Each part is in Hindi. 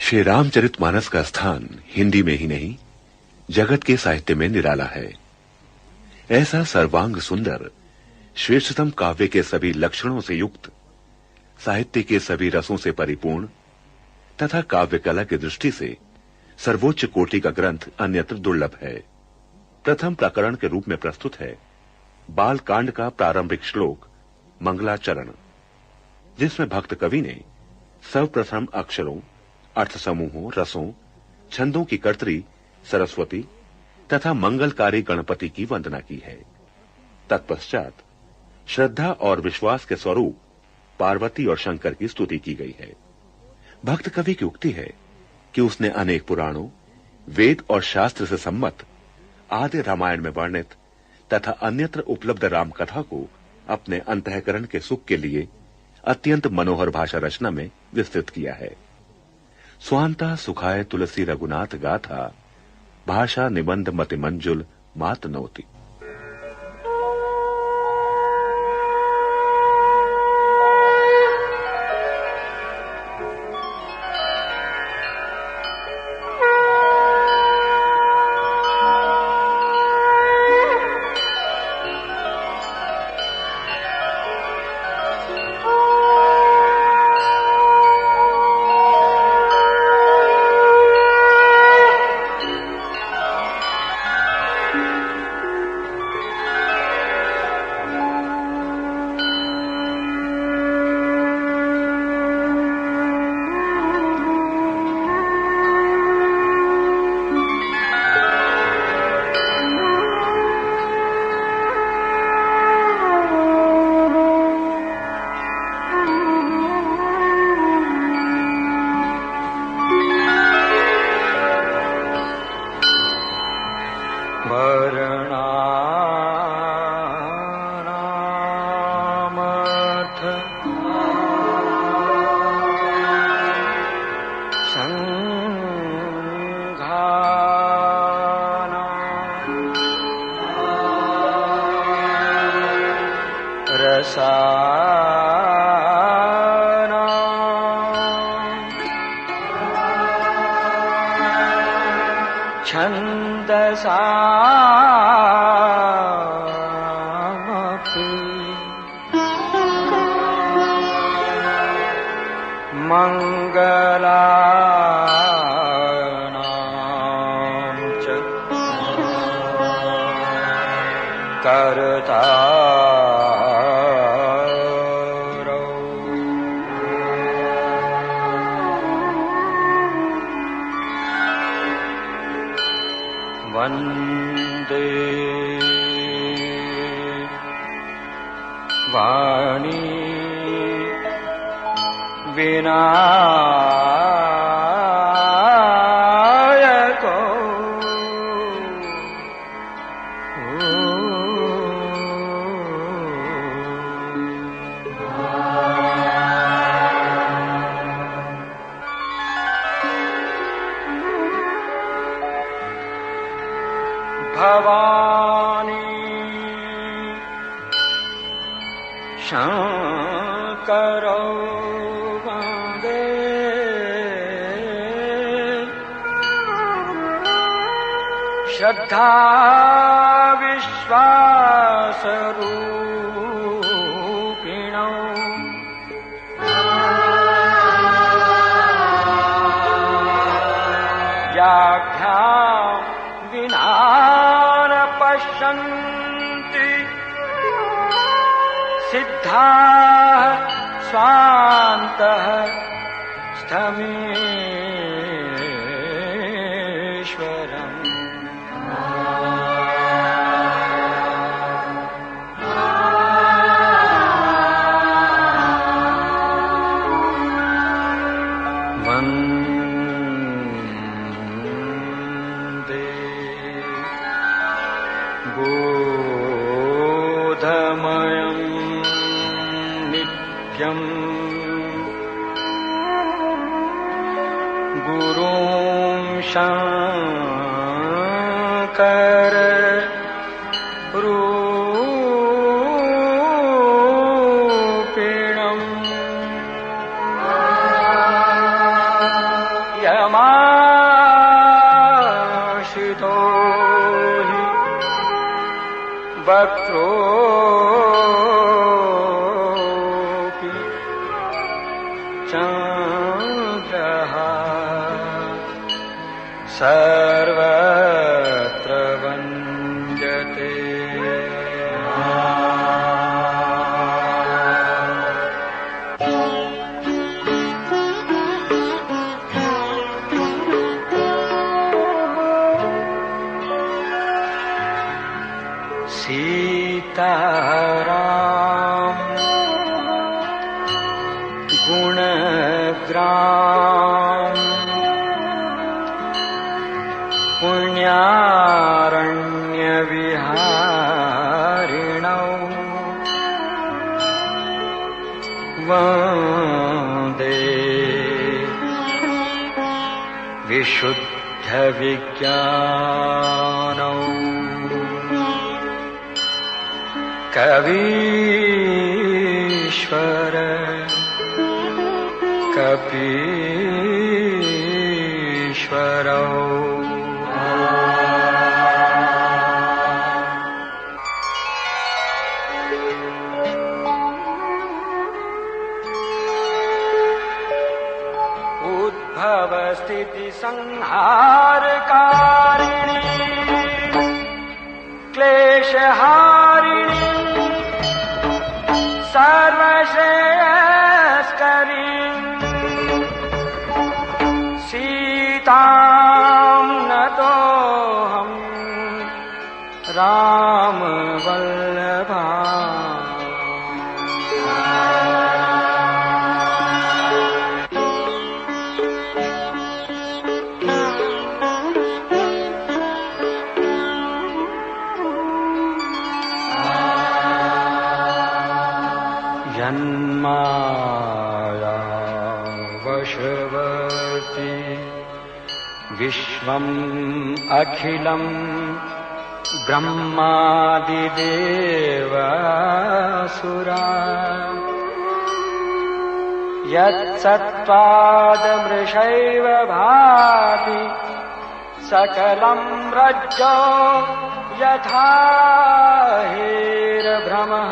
श्री रामचरितमानस का स्थान हिंदी में ही नहीं, जगत के साहित्य में निराला है। ऐसा सर्वांग सुंदर, श्रेष्ठतम काव्य के सभी लक्षणों से युक्त, साहित्य के सभी रसों से परिपूर्ण तथा काव्य कला की दृष्टि से सर्वोच्च कोटि का ग्रंथ अन्यत्र दुर्लभ है। प्रथम प्रकरण के रूप में प्रस्तुत है बाल कांड का प्रारंभिक श्लोक मंगलाचरण, जिसमें भक्त कवि ने सर्वप्रथम अक्षरों, अर्थ समूहों, रसों, छंदों की कर्त्री सरस्वती तथा मंगलकारी गणपति की वंदना की है। तत्पश्चात श्रद्धा और विश्वास के स्वरूप पार्वती और शंकर की स्तुति की गई है। भक्त कवि की उक्ति है कि उसने अनेक पुराणों, वेद और शास्त्र से सम्मत आदि रामायण में वर्णित तथा अन्यत्र उपलब्ध राम कथा को अपने अंतःकरण के सुख के लिए अत्यंत मनोहर भाषा रचना में विस्तृत किया है। स्वांता सुखाय तुलसी रघुनाथ गाथा, भाषा निबंध मति मंजुल मात नोति। वन्दे वाणी विनायको भवानी शंकरो वन्दे श्रद्धा विश्वास रूपिणो व्याख्या विना पश्यन्ति सिद्धा स्वान्तः स्थमीश्वरम् वन्दे बोधमयं नित्यं गुरुं शंकर रूपिणं वक्त्रोऽपि चन्द्रः सर्वत्र वन्द्यते। सीताराम गुणग्राम पुण्यारण्यविहारिणौ वन्दे विशुद्धविज्ञानौ कवीश्वर कपीश्वरौ। उद्भवस्थिति संहारकारिणी क्लेशहारिणी सर्वश्रेयस्करी सीतां नतोऽहं रामवल्लभा। जन्माया वशवर्ती विश्वम् अखिलम् ब्रह्मादिदेवासुरा यत्सत्त्वादमृषैव भाति सकलं रज्जो यथा हेरभ्रमः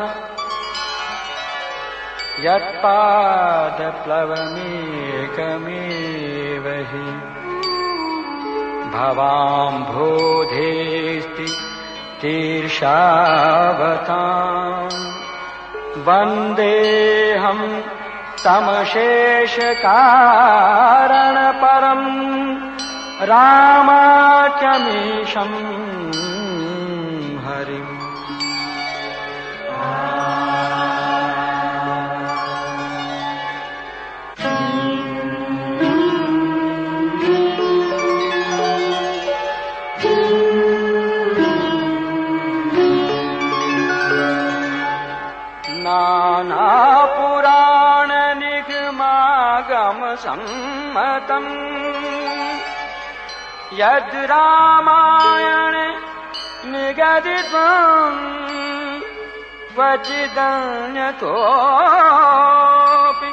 यत्पादप्लवमेकमेव हि भवाम्भोधेस्ति तीर्षावताम् वन्देऽहं तमशेषकारणपरम् रामाख्यमीशम् हरिम्। नानापुराण निगमागम सम्मतम् यद् रामायण निगदितम् क्वचिदन्यतोऽपि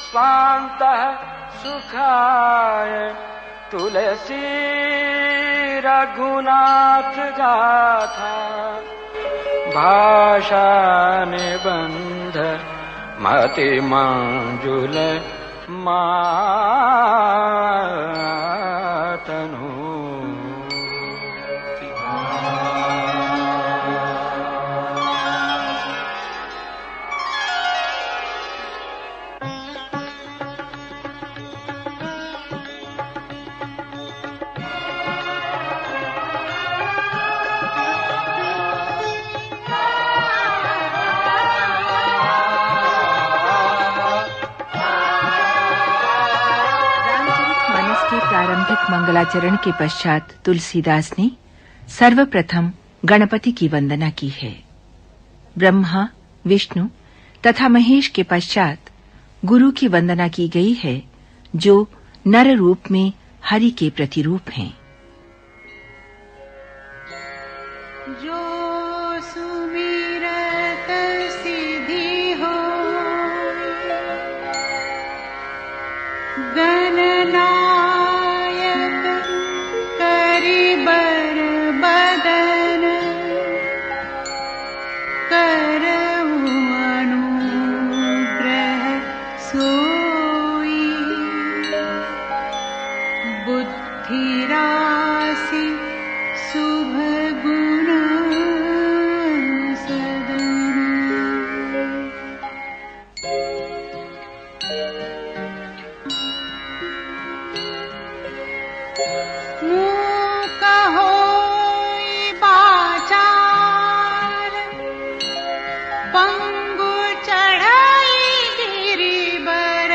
स्वान्तः सुखाय तुलसी रघुनाथ गाथा भाषा निबंध मतिमंजुल मातनु। प्रारंभिक मंगलाचरण के पश्चात तुलसीदास ने सर्वप्रथम गणपति की वंदना की है। ब्रह्मा, विष्णु तथा महेश के पश्चात गुरु की वंदना की गई है, जो नर रूप में हरि के प्रतिरूप हैं। जो सुमिरत सिद्धि हो गणनायक करि बर बदन सोई बुद्धि राशि शुभ गुण सदन। मूक होई बाचार पंगु चढ़ाई गिरिबर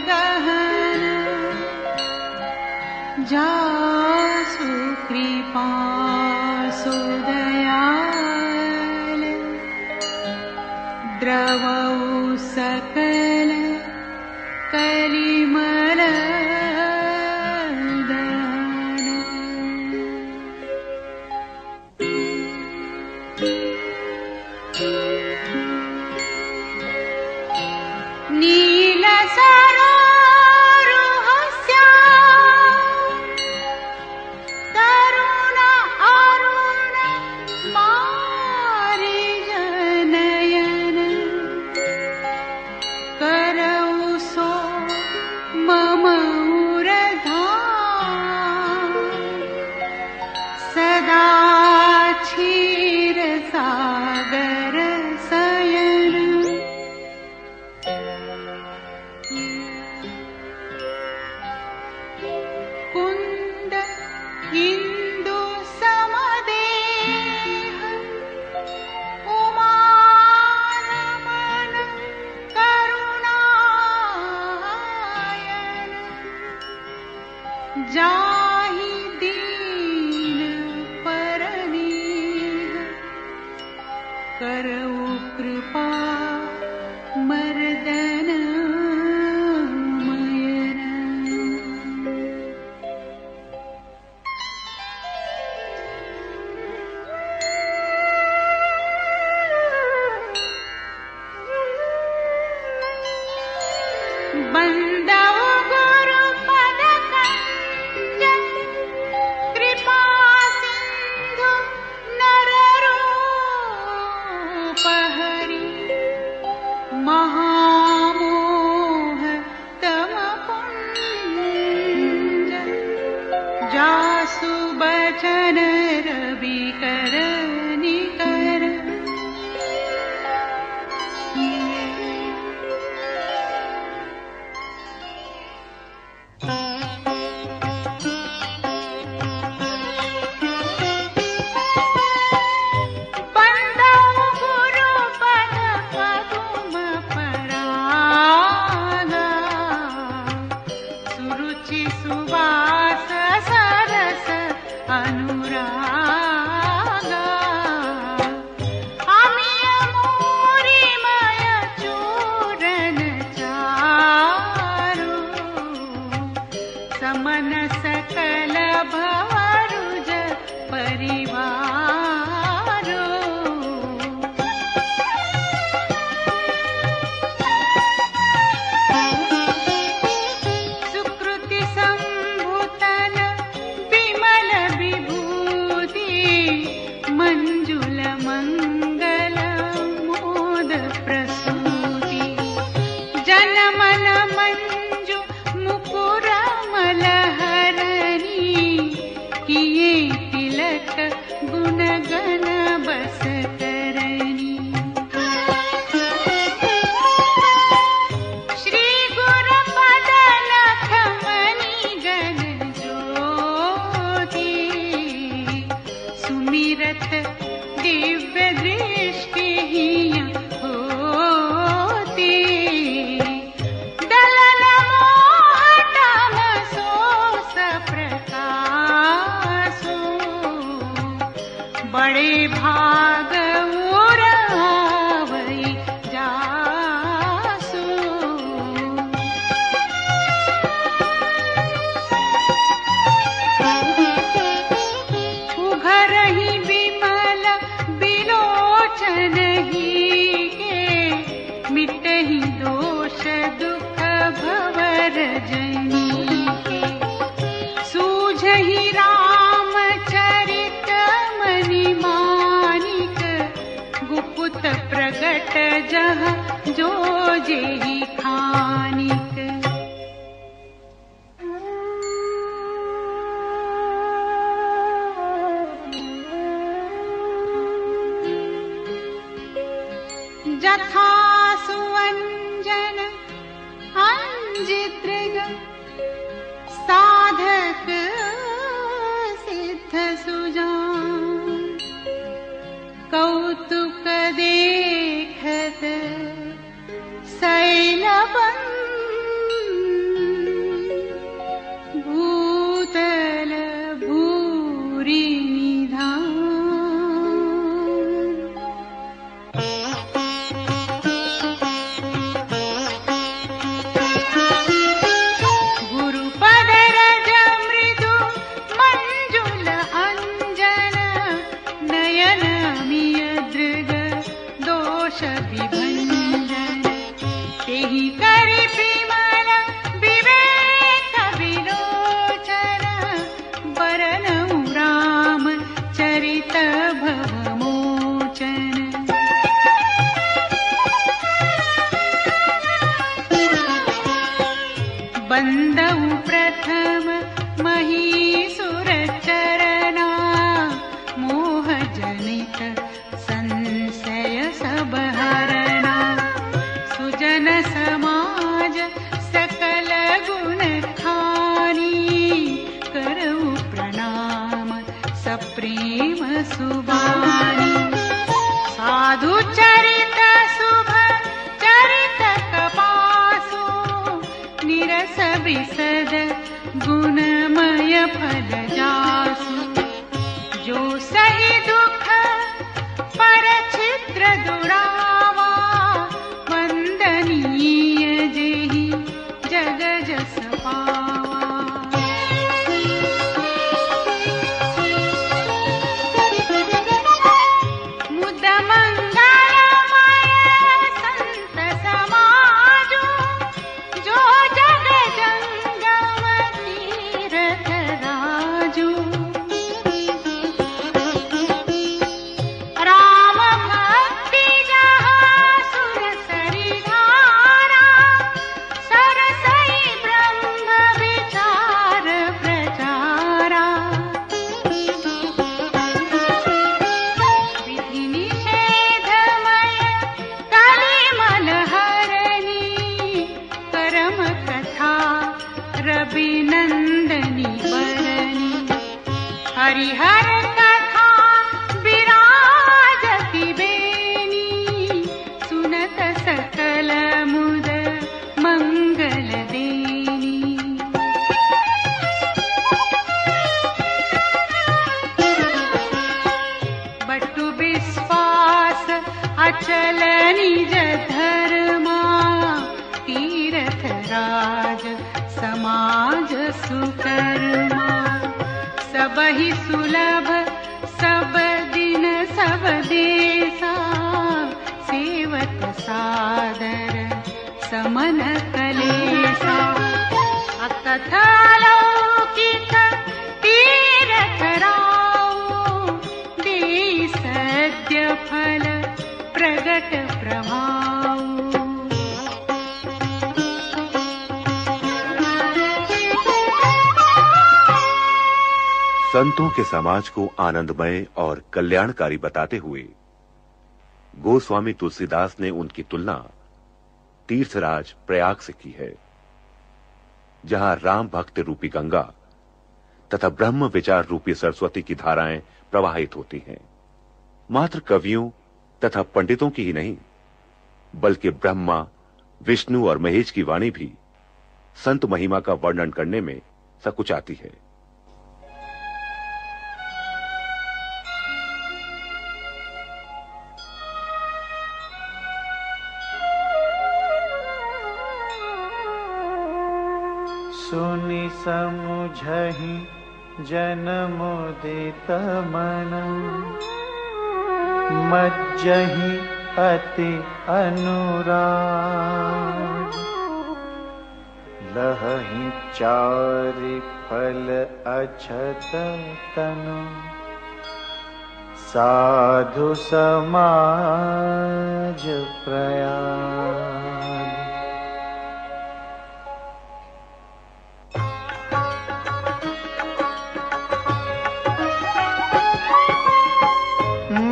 गहन। जासु कृपा सु दयाल द्रवौ सकल कलिमल दहन। नील सरोरुह श्याम तरुण अरुण पारिजनयन। करौ सो मम उरधाम सदा क्षीर सागर शयन। कुंद इंदु समदेह उमानमन करुणायन। जाहि दीन परनीह करौ कृपा मर्दन मयन। बंदौ गुरु पद कंज कृपा सिंधु नर रूप हरि। महामोह तम पुंज जासु बचन रवि कर निकर। बंदौ गुरु पद पदुम परागा सुरुचि सुवास सरस अनुरागा। अमिय मूरिमय चूरन चारु समन सकल भवरुज परिवारो। सुकृति संभूतन विमल विभूति मंजुल मंगल मोद प्रसूति। जन मन मंजु मुकुर मलहरणी किए तिलक गुण गण बस करनी। श्री गुरु पद लख मणि गण ज्योति सुमिरत दिव्य दृष्टि होती। दलन मोहटम सोस प्रकाशो बड़े भाग उरावई जासो। उघरहि विमल बिलोचन ही के मिटहि दोष दुख भवर जनी के। सूझहि रामचरित मणि मानिक गुप्त प्रगट जहाँ जो जेहि खान। मंजितृग साधक सिद्ध सुजान कौतुक देखत शैलबन भूतल भूरि निधान गुरुपद रज मृदु मंजुल अंजन नयन मिय दृग दोष विभंजन तेहि करि विमल विवेक विलोचन वरनउ राम चरित भवमोचन बंदउ प्रथम महीसुर चरना मोह जनित संशय सब हरना सुजन समाज सकल गुण खानी करऊ प्रणाम सप्रेम सुबानी साधु चरित शुभ चरित कपासु निरस विसद गुणमय फल जासु जो सही दुख पर छिद्र दुरावा वंदनीय जेहि जग जस पावा मुद मंगलमय संत समाजो जो जग जंगम तीरथ राजू राम भक्ति जहाँ सुरसरी धारा सरसई ब्रह्म विचार प्रचारा विधि निषेधमय कलिमल हरणी करम कथा रविनंदनी बरनी हरिहर कथा विराजति बेनी सुनत सकल मुद मंगल देनी बटु विश्वास अचल निज धर्मा तीरथ राज समाज सुकर्मा सबहि सुलभ सब दिन सब देसा सेवत सादर समन कलेसा अकथ अलौकिक तीरथ राऊ देई सद्य फल प्रगट प्रभाऊ संतों के समाज को आनंदमय और कल्याणकारी बताते हुए गोस्वामी तुलसीदास ने उनकी तुलना तीर्थराज प्रयाग से की है, जहां राम भक्त रूपी गंगा तथा ब्रह्म विचार रूपी सरस्वती की धाराएं प्रवाहित होती हैं। मात्र कवियों तथा पंडितों की ही नहीं, बल्कि ब्रह्मा, विष्णु और महेश की वाणी भी संत महिमा का वर्णन करने में सकुचाती है। सुनि समुझहि जन मुदित मन मज्जहि अति अनुराग लहहि चारि फल अछत तनु साधु समाज प्रयाग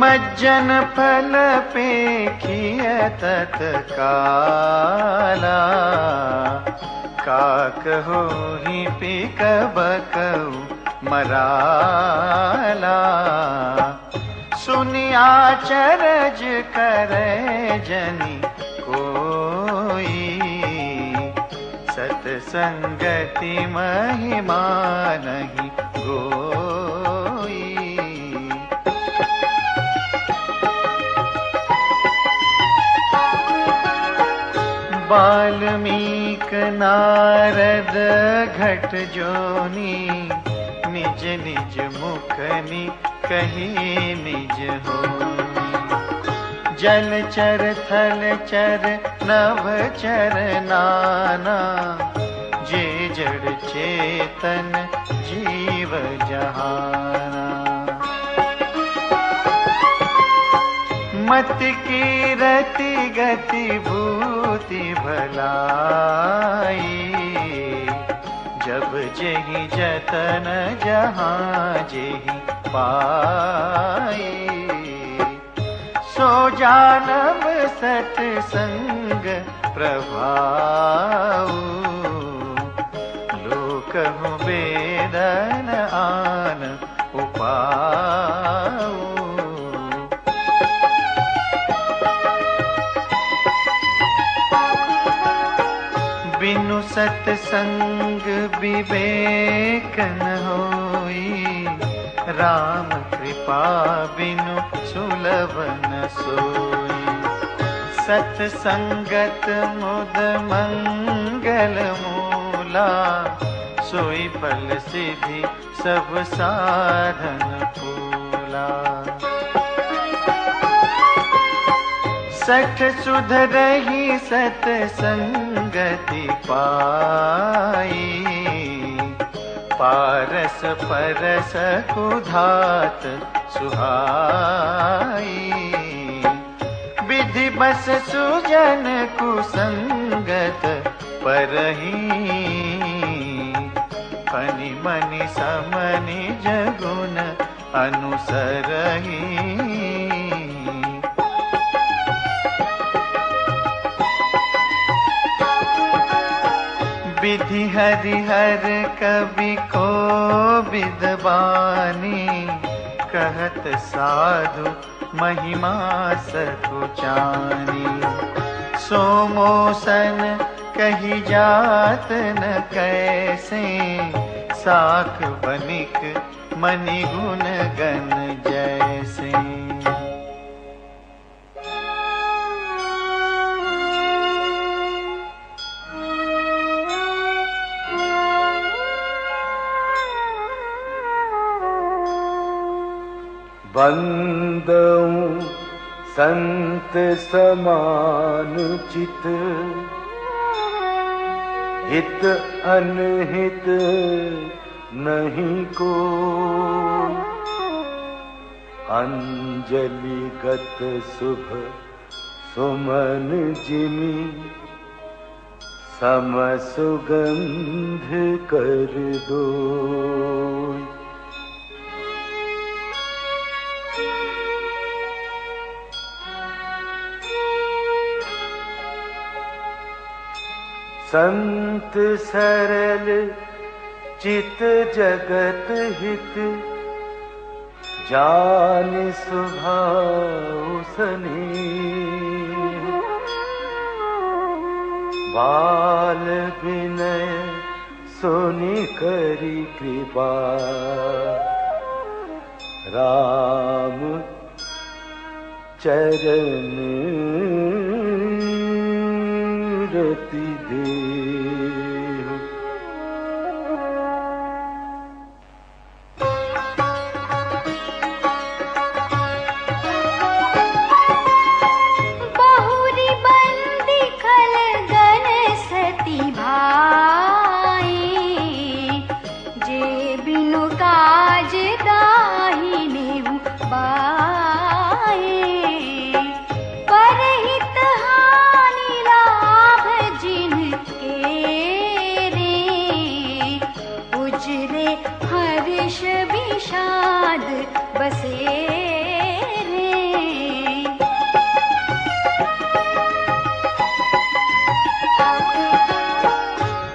मज्जन फल पेखिय तत्काला काक हो ही पीक बकऊ मराला। सुनिया चरज करे जनी कोई, सतसंगति महिमा नहीं गोई। वाल्मीक नारद घट जोनी, निज निज मुखनि कही निज होनी। जलचर थलचर नभचर नाना, जे जड़ चेतन जीव जहाना। मत की रति गति भूति भलाई, जब जेहि जतन जहाँ जेहि पाई। सो जानब सतसंग प्रभाऊ, लोकहु वेदन आन उपाऊ। बिनु सतसंग विवेक न होई, राम कृपा बिनु सुलभ न सोई। सतसंगत मुद मंगल मूला, सोई फल सिद्धि सब साधन फूला। सठ सुध रही सतसंगति पाई, पारस परस कुधात सुहाई। विधि बस सुजन कुसंगत परही, फनि मनि समनि जगुन अनुसरही। विधि हरिहर कवि को विद्वानी, कहत साधु महिमा सकुचानी। सो मोसन कही जात न कैसे, साख बनिक मनि गुण गण जैसे। बंदऊं संत समान चित, हित अनहित नहीं को। अंजलि गत शुभ सुमन जिमि, सम सुगंध कर दो। संत सरल चित जगत हित, जान सुभाव स्नेह। बाल विनय सुनि करी कृपा, राम चरण रति देह। बहुरी बंदी खल गन सती भाई, जे बिनु काज दाहिने बाई। परहित हानि लाभ जिनके रे,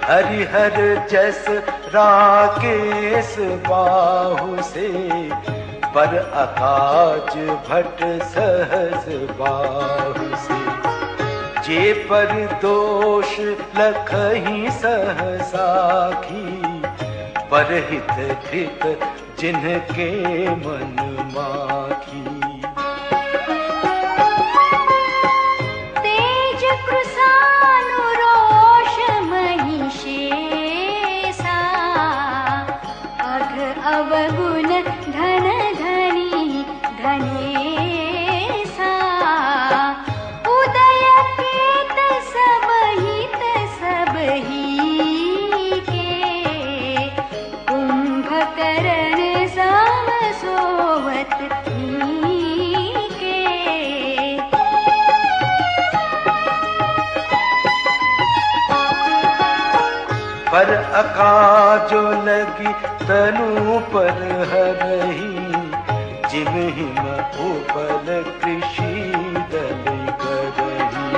हरिहर जस राकेश बाहु से, पर अकाज भट सहज बाहु से। जे पर दोष लखहि सहसाखी, परहित कृत जिनके मन माखी। तेज कृसानु रोष महिषेसा, अघ अवगुण धन धनी धनेसा। उदय केत सब हित सब ही के, कुंभकर्ण सम सोवत नीके। पर अकाजो लगी तनु पर हरही, जिम हिम उपल कृषि दल करही।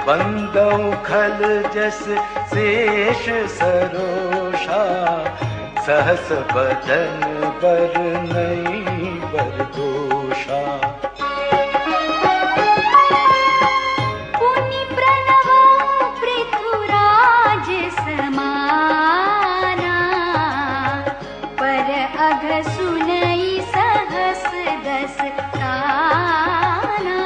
बंदौ खल जस शेष सरोषा, सहस बदन बर नहीं बर दोषा। पुनि प्रणवो पृथुराज समाना, पर अघ सुनई सहस दस काना।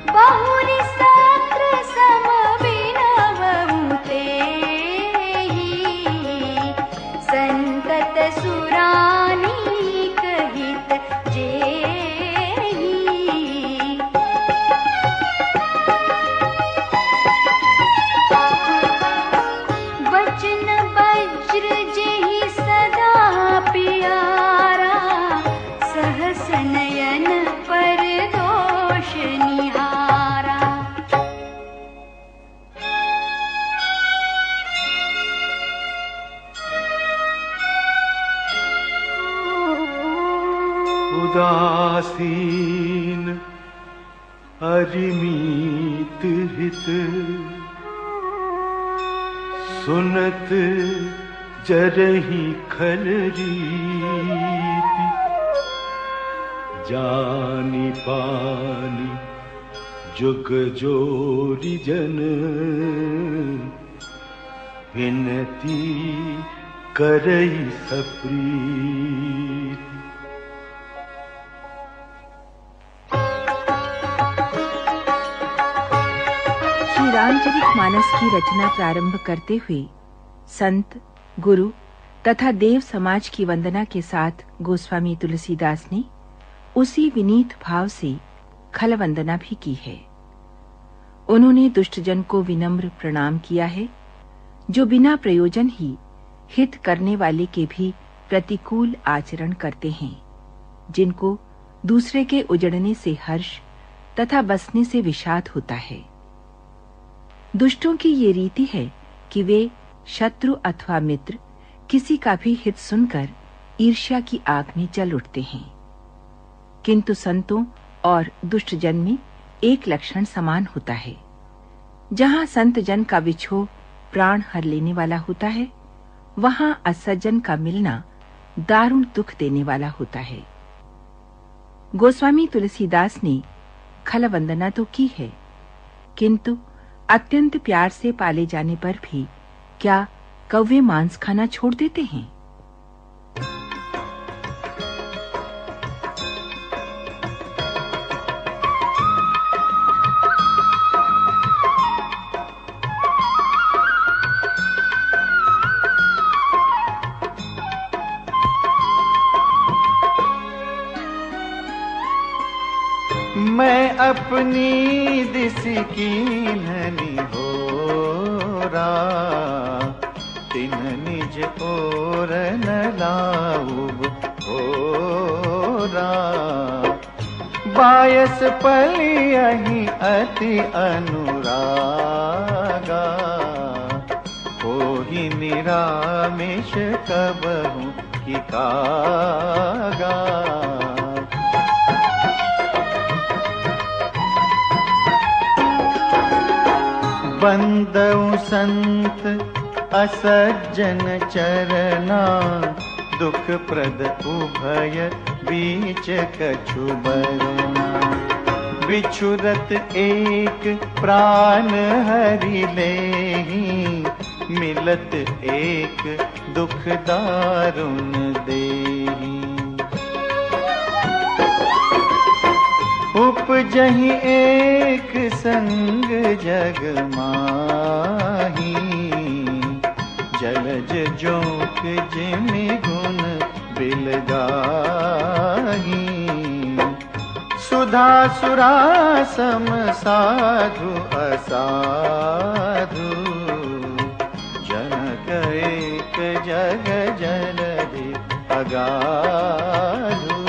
बहुरि सत्र सम विनवहु तेहि, संतत सुरानीक हित जेहि। वचन वज्र जेहि सदा प्यारा, सहस नयन पर दोष निहारा। उदासीन अरिमीत हित, सुनत जरहि खल रीति। जानी पानी जुग जोरी जन, विनती करई सप्रीति। श्री रामचरितमानस की रचना प्रारंभ करते हुए संत, गुरु तथा देव समाज की वंदना के साथ गोस्वामी तुलसीदास ने उसी विनीत भाव से खल वंदना भी की है। उन्होंने दुष्टजन को विनम्र प्रणाम किया है, जो बिना प्रयोजन ही हित करने वाले के भी प्रतिकूल आचरण करते हैं, जिनको दूसरे के उजड़ने से हर्ष तथा बसने से विषाद होता है। दुष्टों की ये रीति है कि वे शत्रु अथवा मित्र किसी का भी हित सुनकर ईर्ष्या की आग में जल उठते हैं। किंतु संतों और दुष्ट जन में एक लक्षण समान होता है। जहां संत जन का विछोह प्राण हर लेने वाला होता है, वहां असज्जन का मिलना दारुण दुख देने वाला होता है। गोस्वामी तुलसीदास ने खल वंदना तो की है, किंतु अत्यंत प्यार से पाले जाने पर भी क्या कौवे मांस खाना छोड़ देते हैं? मैं अपनी दिस कीन्हनि होरा, तिन निज ओर न लाऊब होरा। बायस पलियहि अति अनुरागा, कोहि निरामिष कबहु की कागा। बंदउ संत असज्जन चरना, दुख प्रद उभय बीच कछु बरना। बिछुरत एक प्राण हरि लेहि, मिलत एक दुख दारुण देहि। उपजहि एक संग जग माही, जलज जोक जिमि गुण बिलगाही। सुधा सुरा सम साधु असाधु, जनक एक जग जलधि अगाधु।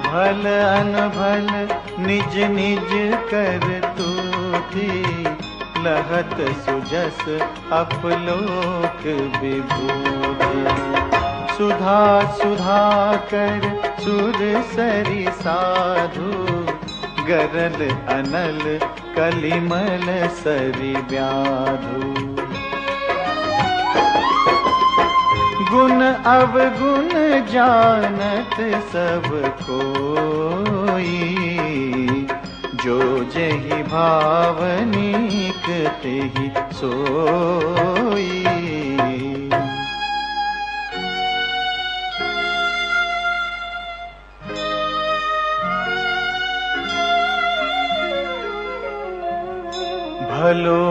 भल अनभल निज निज कर तूती, लहत सुजस अपलोक विभूति। सुधा सुधा कर सुर सरि साधु, गरल अनल कलिमल सरि व्याधु। गुण अवगुण जानत सब कोई, जो जहि भावनीक तेहि सोई। भलो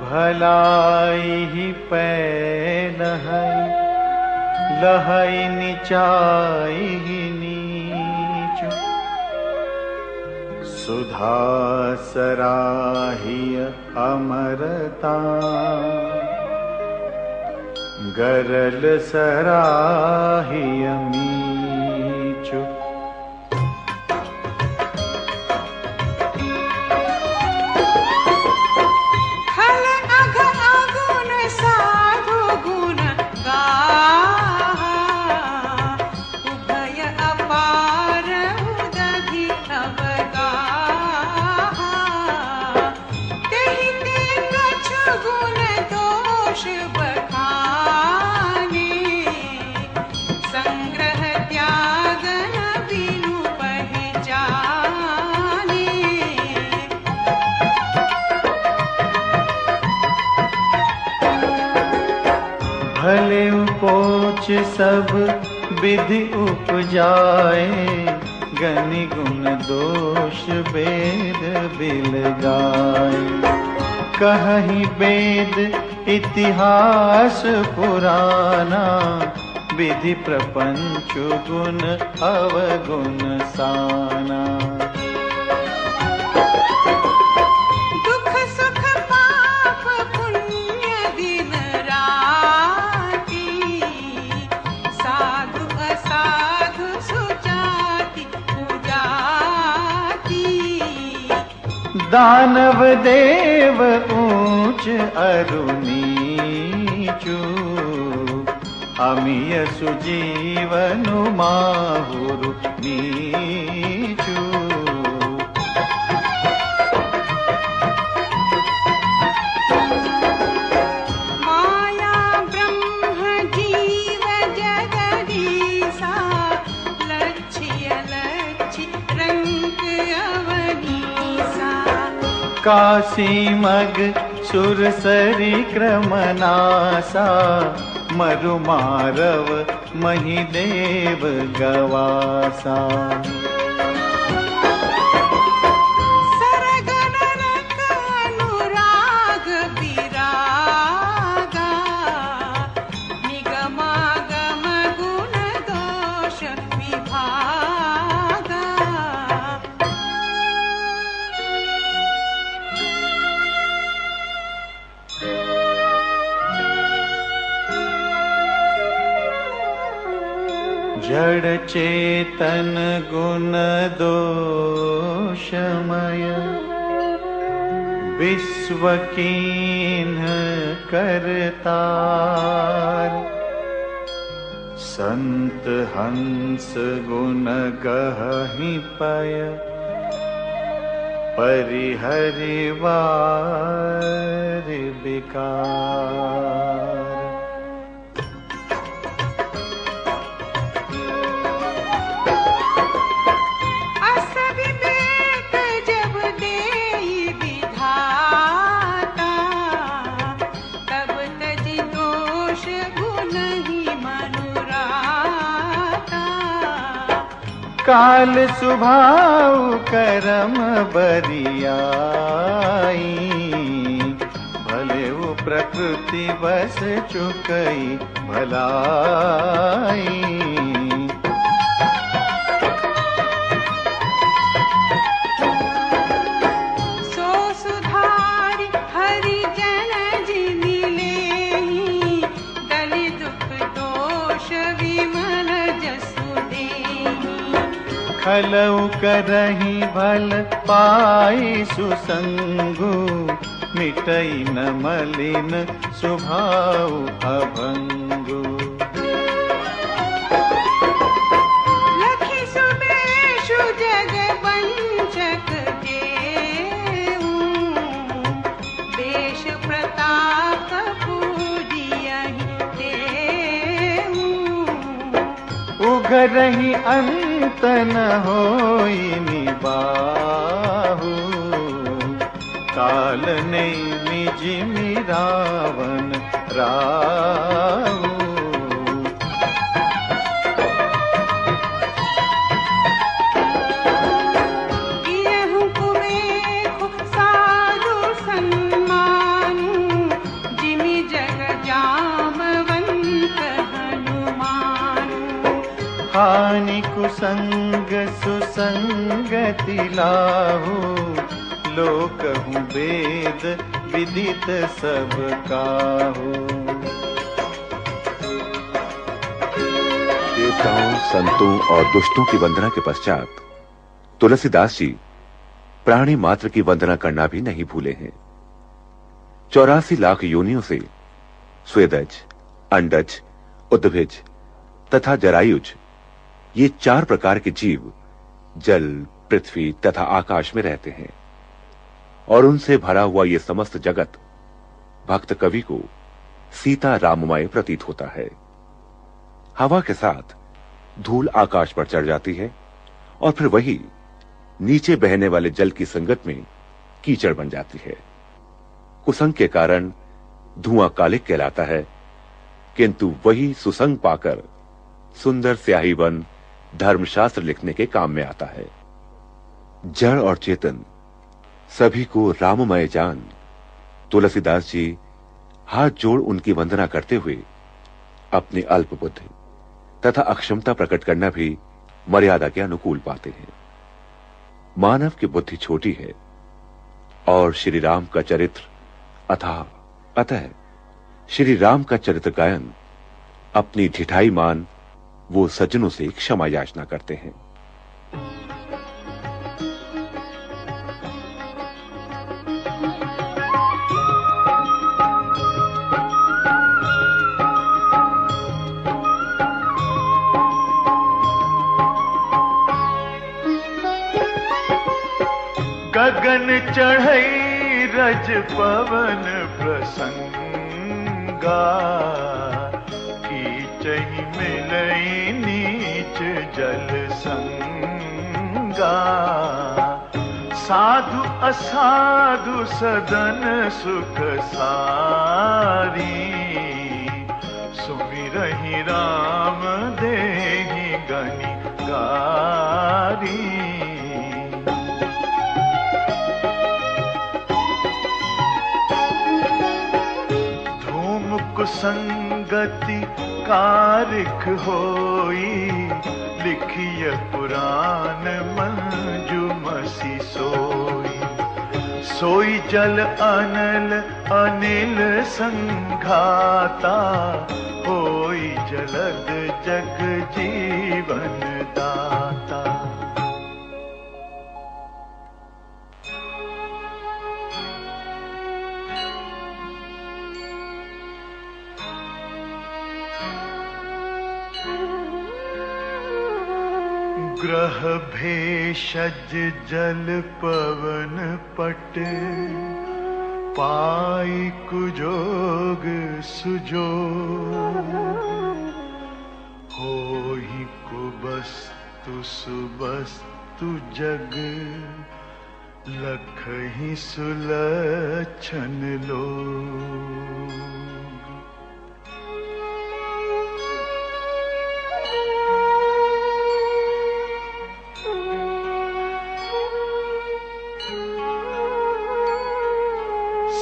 भलाई पैन है, लहै नीचाई नीच। सुधा सराहिय अमरता, गरल सराहिय मीच। भले उपोच सब विधि उपजाए, गनि गुण दोष वेद बिल गाए। कहहि वेद इतिहास पुराना, विधि प्रपंच गुण अवगुण साना। दानव देव ऊंच अरु नीचु, अमिय सुजीवनु माहुरु नीचु। माया ब्रह्म जीव जगदीसा, लक्ष्य लक्ष्य रंग अवनीसा। काशी मग सुरसरी क्रमनासा, मरु मारव महिदेव गवासा। सरगनरक अनुराग विरागा, निगमागम गुण दोष विभागा। जड़ चेतन गुण दोषमय, विश्व कीन्ह करतार। संत हंस गुण गहि पय परिहरि वार विकार। काल सुभाव करम बरियाई, भले वो प्रकृति बस चुकई भलाई। सो सुधारि हरिजन जिनि लेहि, दलि दुख दोष विमल जसु देहि। खलउ करहि भल पाई सुसंगु, मिटई न मलिन स्वभाव अभंगु। लखि सुबेशु जग वंचक जेऊ, देश प्रताप पूजियहि देऊ। उघरहि अंत न होई निबाहु, काल ने निज मिरावन राहु। गिरहु कुबेखु साधु सन्मानु, जिमि जग जामवंत हनुमानु। हानि कुसंग सुसंगति लाहु, लोकहु वेद विदित सब काहू। देवताओं, संतों और दुष्टों की वंदना के पश्चात तुलसीदास जी प्राणी मात्र की वंदना करना भी नहीं भूले हैं। 84 लाख योनियों से स्वेदज, अंडज, उद्भिज तथा जरायुज, ये 4 प्रकार के जीव जल, पृथ्वी तथा आकाश में रहते हैं और उनसे भरा हुआ ये समस्त जगत भक्त कवि को सीता राममय प्रतीत होता है। हवा के साथ धूल आकाश पर चढ़ जाती है और फिर वही नीचे बहने वाले जल की संगत में कीचड़ बन जाती है। कुसंग के कारण धुआं कालिक कहलाता है, किंतु वही सुसंग पाकर सुंदर स्याही वन धर्मशास्त्र लिखने के काम में आता है। जड़ और चेतन सभी को राममय जान तुलसीदास जी हाथ जोड़ उनकी वंदना करते हुए अपनी अल्प बुद्धि तथा अक्षमता प्रकट करना भी मर्यादा के अनुकूल पाते हैं। मानव की बुद्धि छोटी है और श्री राम का चरित्र अतः श्री राम का चरित्र गायन अपनी ढिठाई मान वो सज्जनों से क्षमा याचना करते हैं। गगन चढ़ई रज पवन प्रसंगा, कीचहि मिलई नीच जल संगा। साधु असाधु सदन सुख सारी, सुमिरहि राम देहि गनि गारी। कुसंगति कारिख होई, लिखिय पुराण मंजुमसी सोई। सोई जल अनल अनिल संघाता, होई जलद जग जीवन दाता। कुग्रह भेषज जल पवन पट पाई कुजोग सुजोग होहि कुबस्तु सुबस्तु जग लखहि सुलक्षण लोग।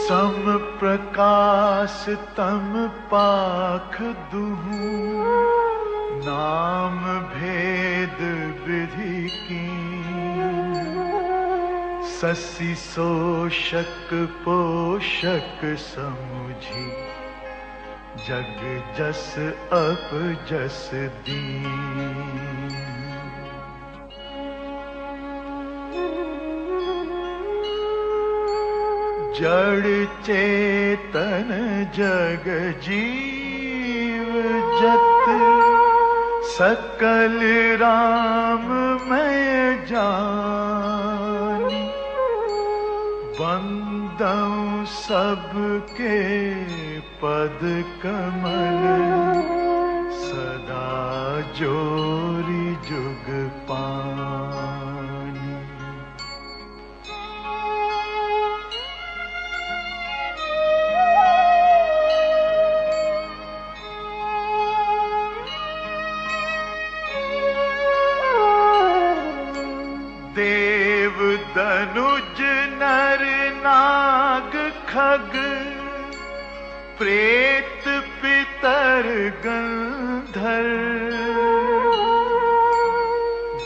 सम प्रकाश तम पाख दुहु नाम भेद विधि की ससी शोषक पोषक समुझी जग जस अप जस दीन। जड़ चेतन जग जीव जत सकल राम मैं जानी बंदऊं सबके पद कमल सदा जोरी जुग पानी। देव धनुज नर नाग खग प्रेत पितर गंधर्व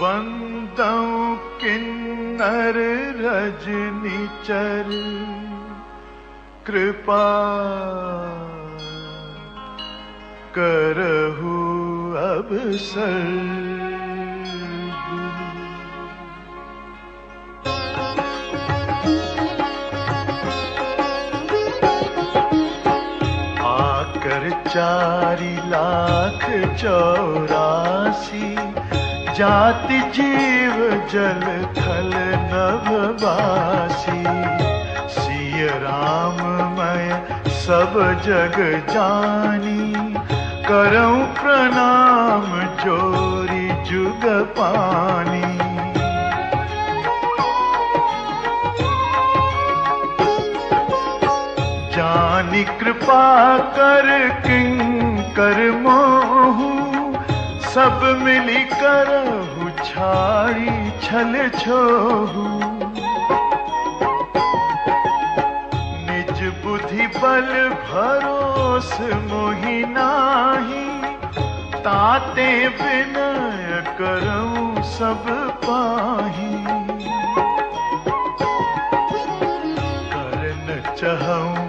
बंदऊं किन्नर रजनीचर कृपा करहु अवसर। चारि लाख 84 जाति जीव जल थल नभवासी सिय राम मैं सब जग जानी करऊं प्रणाम जोरी जुग पानी। जानी कृपा कर किंकर मोहु सब मिली करहु छाड़ी छल छोहु। निज बुद्धि बल भरोस मोहि नाही ताते विनय करऊं सब पाही। करन चहऊं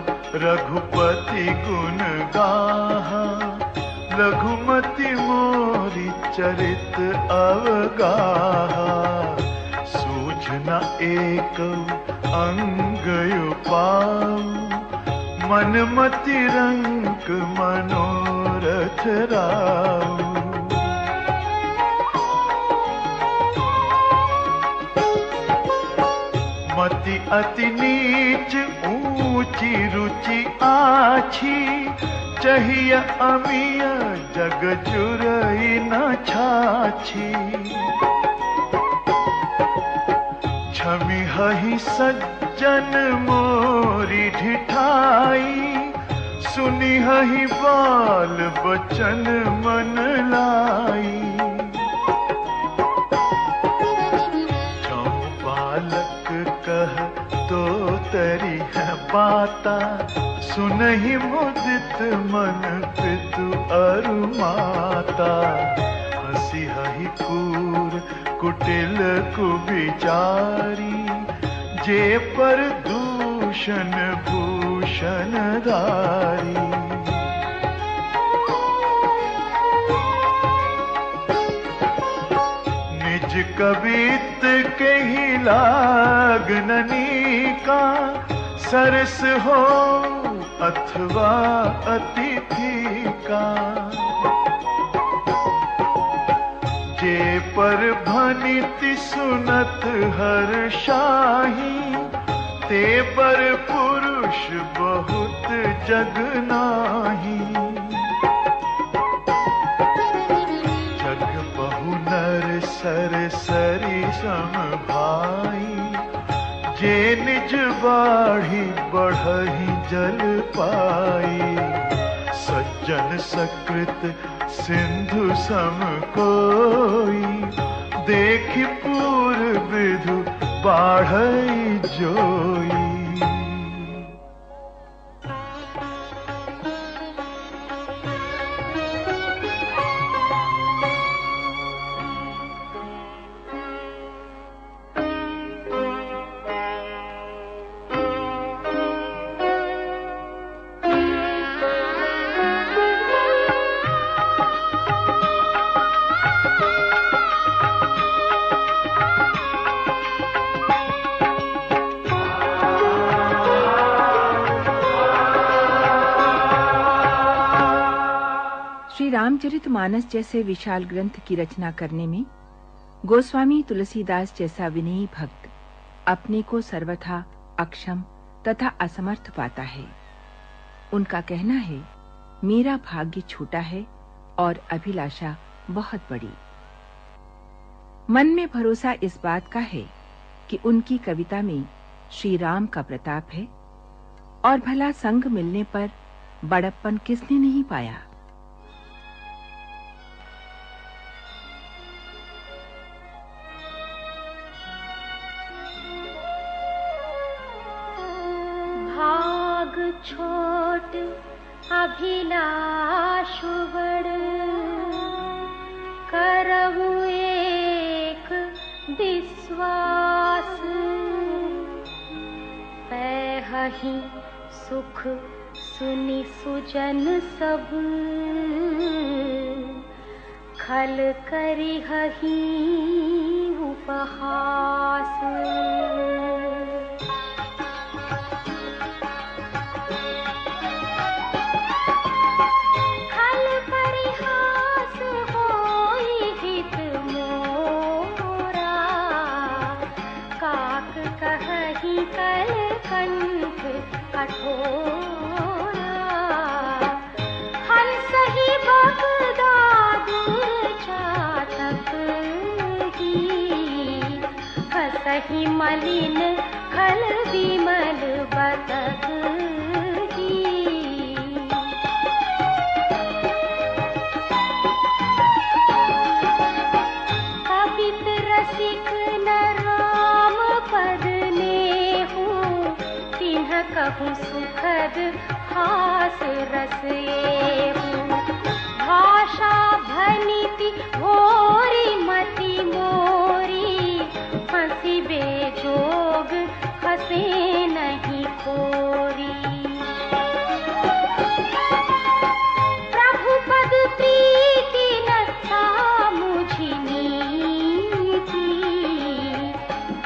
रघुपति गुण गाहा लघुमति मोरी चरित अवगाहा। सूझ न एक अंग उपाऊ मन मति रंग मनोरथ राऊ। मति अति नीच ऊंची रुचि आछी चाहिए अमिय जग जुरई न छाछी। छमि हहि सज्जन मोरी ढिठाई सुनि हहि बाल बचन मन लाई। कह तो तरी है बाता सुनहि मुदित मन पितु अरु माता। हसी हहि कूर कुटिल कुविचारी जे पर दूषण भूषण धारी। निज कवित के ही लागननी का सरस हो अथवा अतिथि का। जे पर भनिति सुनत हर शाही, ते पर पुरुष बहुत जग नाही। जग बहु नर सर सरी सम भाई, जे निज बाढ़ी बढ़ही जल पाई। सज्जन सकृत सिंधु सम कोई, देखि पूर विधु बाढ़ई जोई। श्री रामचरितमानस जैसे विशाल ग्रंथ की रचना करने में गोस्वामी तुलसीदास जैसा विनयी भक्त अपने को सर्वथा अक्षम तथा असमर्थ पाता है। उनका कहना है, मेरा भाग्य छोटा है और अभिलाषा बहुत बड़ी। मन में भरोसा इस बात का है कि उनकी कविता में श्री राम का प्रताप है, और भला संग मिलने पर बड़प्पन किसने नहीं पाया। भाग छोट अभिलाष बड़, करहु एक विश्वास। पैहहि सुख सुनि सुजन सब, खल करिहहि उपहास। हंसहि बगदादुर चातक ही, हंसहि मलिन खल विमल बतक ही। कवित रसिक न राम पद नेहु, तिन्ह कहूँ सुखद हास रस एहु। भाषा भनिति भोरी मति मोरी, हंसी बेजोग हंसे नहीं कोरी। प्रभु पद प्रीति न था मुझि नीति,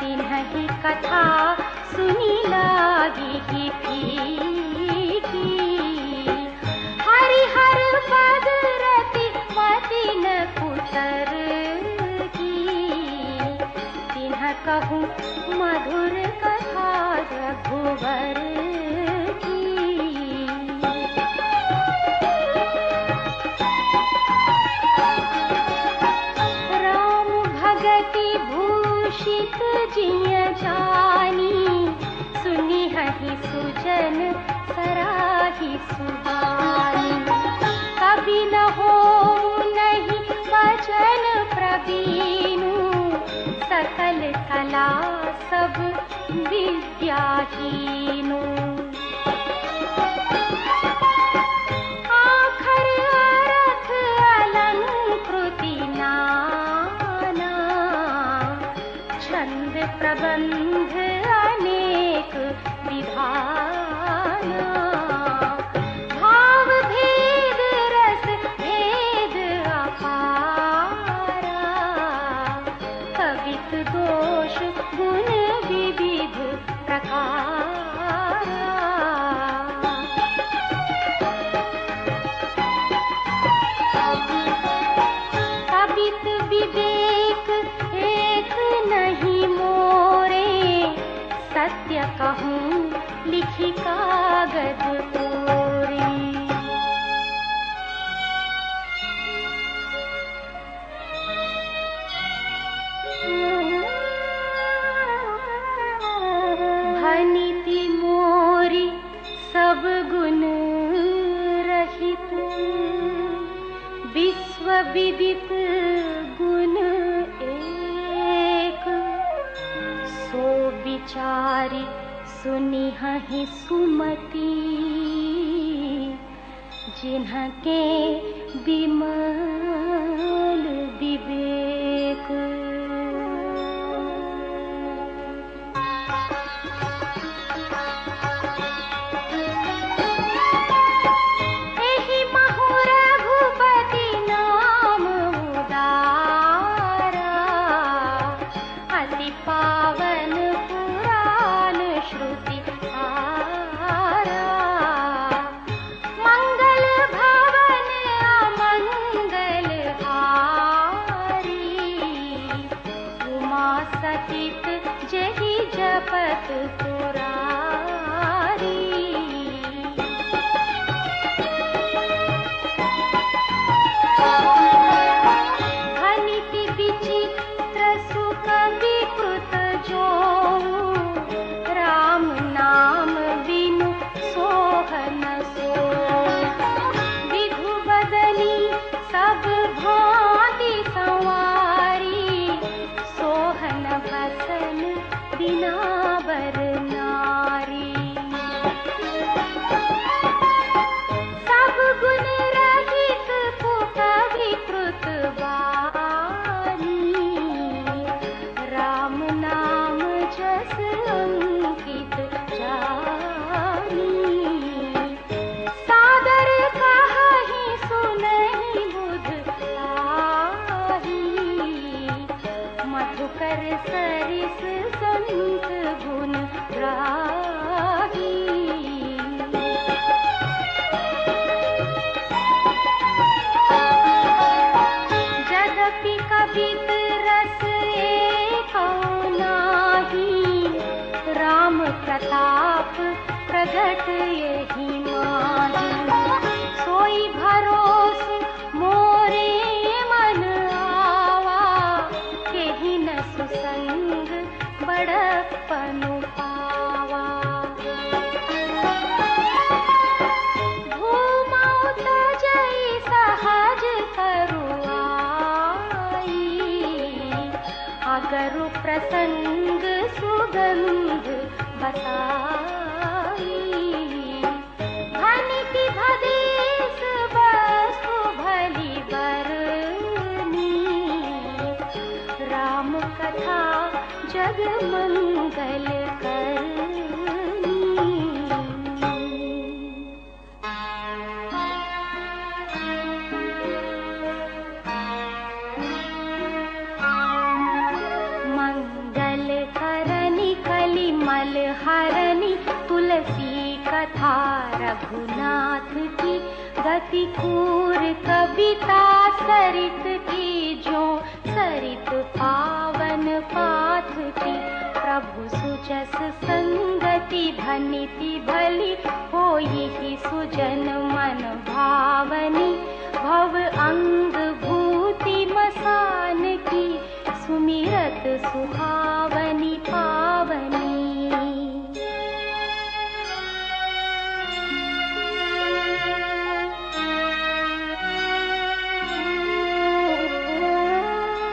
तिन्ह ही कथा सुनी लागी की फीकी। हरिहर पद रति मति न कुतर की, तिन्ह कहूँ मधुर कथा रघुवर की। राम भगति भूषित जिय जानी, सुनी हहि सुजन सराही सुहानी। कभी न हो नहीं वचन प्रवीणु, सकल कला सब विद्याहीनु। आखर अर्थ अलंकृति नाना, छंद प्रबंध अनेक विधाना। भाव भेद रस भेद अपारा, कवित दोष गुण विविध प्रकारा। कवित विवेक विदित गुण एक, सो विचारी सुनिहि सुमति, जिन्हके विमल विवेक। एहि महु रघुपति नाम उदारा, अति पावन पुराण श्रुति आरा। मंगल भवन अमंगल हारी, उमा सहित जहि जपत पुरारी। भनिति विचित्र सुख विकृत जोऊ, राम नाम बिनु सोहन सोऊ। विधु बदनी सब भांति संवारी, सोहन बसन बिना बर नारी। सब गुण रहित कुक विकृत बानी, राम नाम जस अंकित जानी। सादर कहि सुनहि बुध आही, मधुकर सरिस संत गुण राही। यद्यपि कवित रस एको नाही, राम प्रताप प्रगट यही माही। सोई भरोस मोरे मन आवा, केहि न सुसंग बड़प्पन पावा। धूमौ तजई सहज करुआई, अगरु प्रसंग सुगंध बसाई। भनिति भदेस वस्तु भली बरनी, राम कथा जग मंगल करनी। मंगल करनी कली मल हरनी, तुलसी कथा रघुनाथ की। गति कूर कविता सरित की, जो सरित पावन पाथ की। प्रभु सुजस संगति भनिति भली, होई ही सुजन मन भावनी। भव अंग भूति मसान की, सुमिरत सुहावनी पावनी।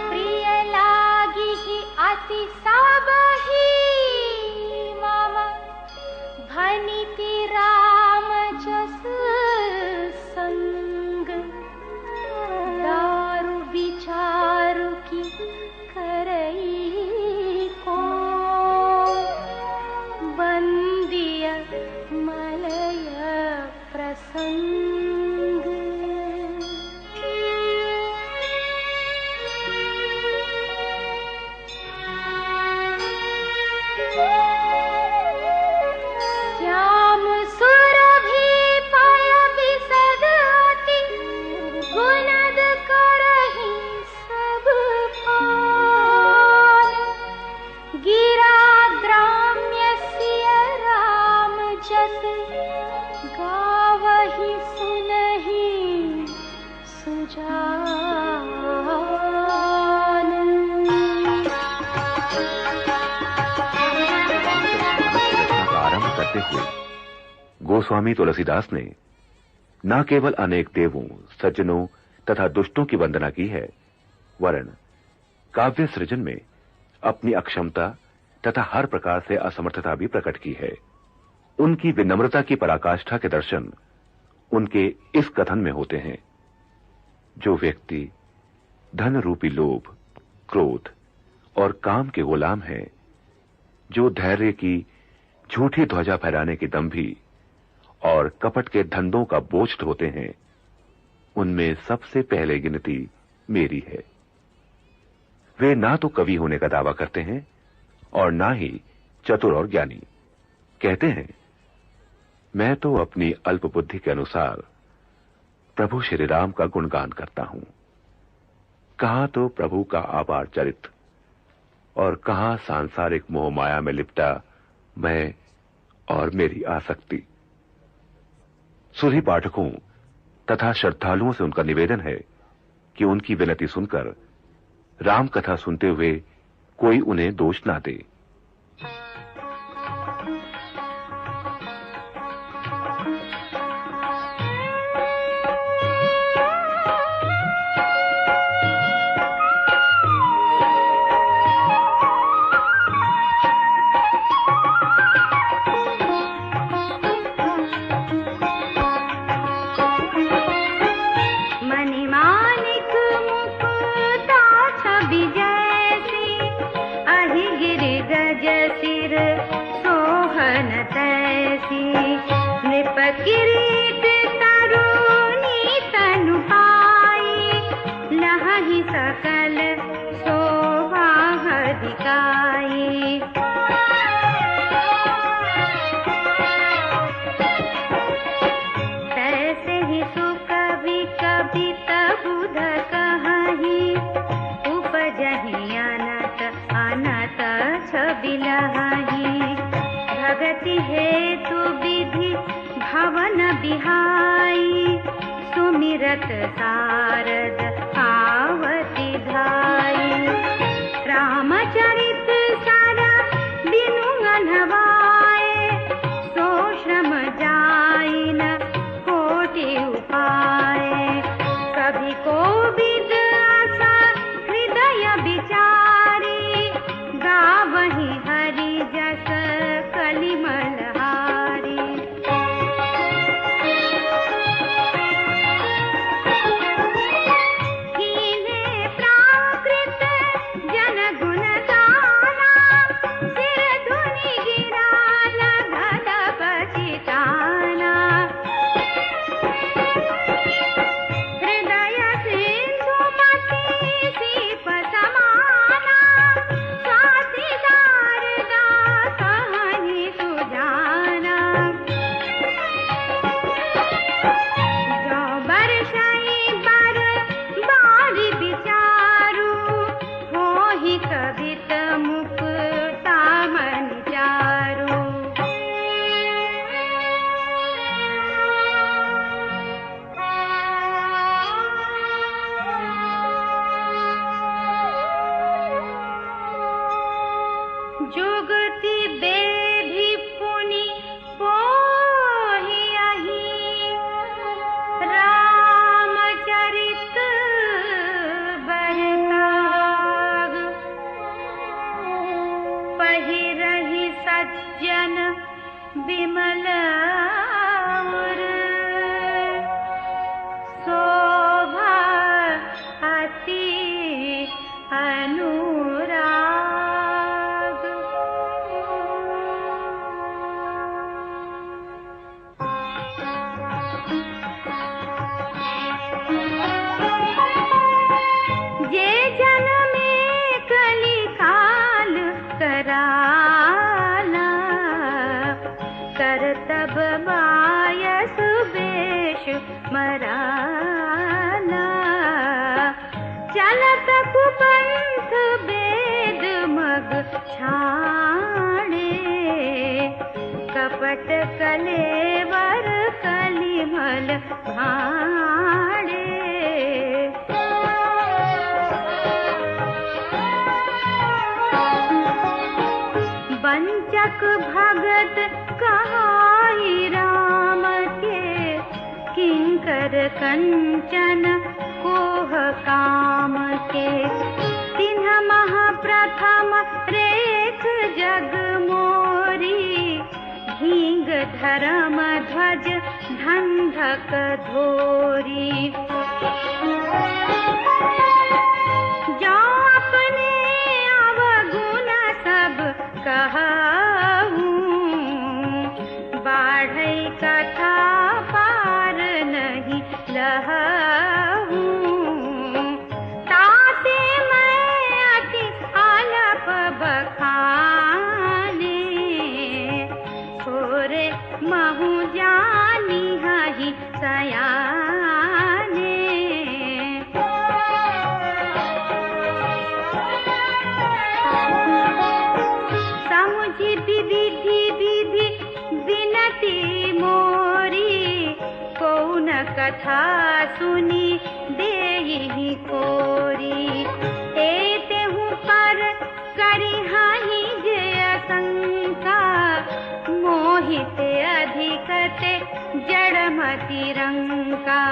प्रिय लागी ही अति सबहि मम, भनिति राम जस संग। दारु विचारु की करई को, बंदिय मलय प्रसंग। श्याम सुरभि पय विशद अति, गुणद करहि सब पान। गिरा ग्राम्य सिय राम जस, गावहि सुनहि सुजान। का आरंभ करते हुए गोस्वामी तुलसीदास ने न केवल अनेक देवों, सज्जनों, तथा दुष्टों की वंदना की है, वरन काव्य सृजन में अपनी अक्षमता तथा हर प्रकार से असमर्थता भी प्रकट की है। उनकी विनम्रता की पराकाष्ठा के दर्शन उनके इस कथन में होते हैं, जो व्यक्ति धन रूपी लोभ, क्रोध और काम के गुलाम है, जो धैर्य की झूठी ध्वजा फहराने की दंभी और कपट के धंधों का बोझ ढोते हैं, उनमें सबसे पहले गिनती मेरी है। वे ना तो कवि होने का दावा करते हैं और ना ही चतुर और ज्ञानी। कहते हैं, मैं तो अपनी अल्प बुद्धि के अनुसार प्रभु श्री राम का गुणगान करता हूं। कहां तो प्रभु का अपार चरित्र और कहां सांसारिक मोह माया में लिपटा मैं और मेरी आसक्ति। सुधी पाठकों तथा श्रद्धालुओं से उनका निवेदन है कि उनकी विनती सुनकर राम कथा सुनते हुए कोई उन्हें दोष ना दे। भगति हेतु विधि भवन बिहाई, सुमिरत सारद आवती धाई। रामचरित सारा बिनु अनवाए, सो श्रम जाई न कोटि उपाय। कभी को विद आशा हृदय विचारी, गावहि हरि जस कलिमल हारी। कीन्हे प्राकृत जन गुण गाना, सिर धुनि गिरा लगल पछिताना। हृदय सिंधु मति सीप समाना, साथीदार गा कहानी सुजाना। जो बरसई बर बारी विचारू, होहि कवित मुक्ता मन चारू। जुगति बेधि पुनि पोहियहि, रामचरित बरताग। पहिरहि सज्जन विमल उर, शोभा अति अनुराग। जे जन में कली काल कराला, करतब बायस बेश मराला। चलत कुपंथ वेद मग छाणे, कपट कलेवर कलिमल भाणे। वंचक भगत कहाई राम के, किंकर कंचन को काम के। तिन्ह मह प्रथम रेख जग मोरी, ढींग धर्म ध्वज धंधक धोरी। जो अपने अवगुण सब कहूं, बाढ़ई कथा पार नहीं लहूं। ताते मैं अति आलप बखाने, छोरे महु जानी हहि सयाने। समुझि विधि विधि विनती मोरी, कौन कथा सुनी देहि कोरी। तेहु पर करिहाहि जे आशंका, मोहित अधिकते जड़मति रंका।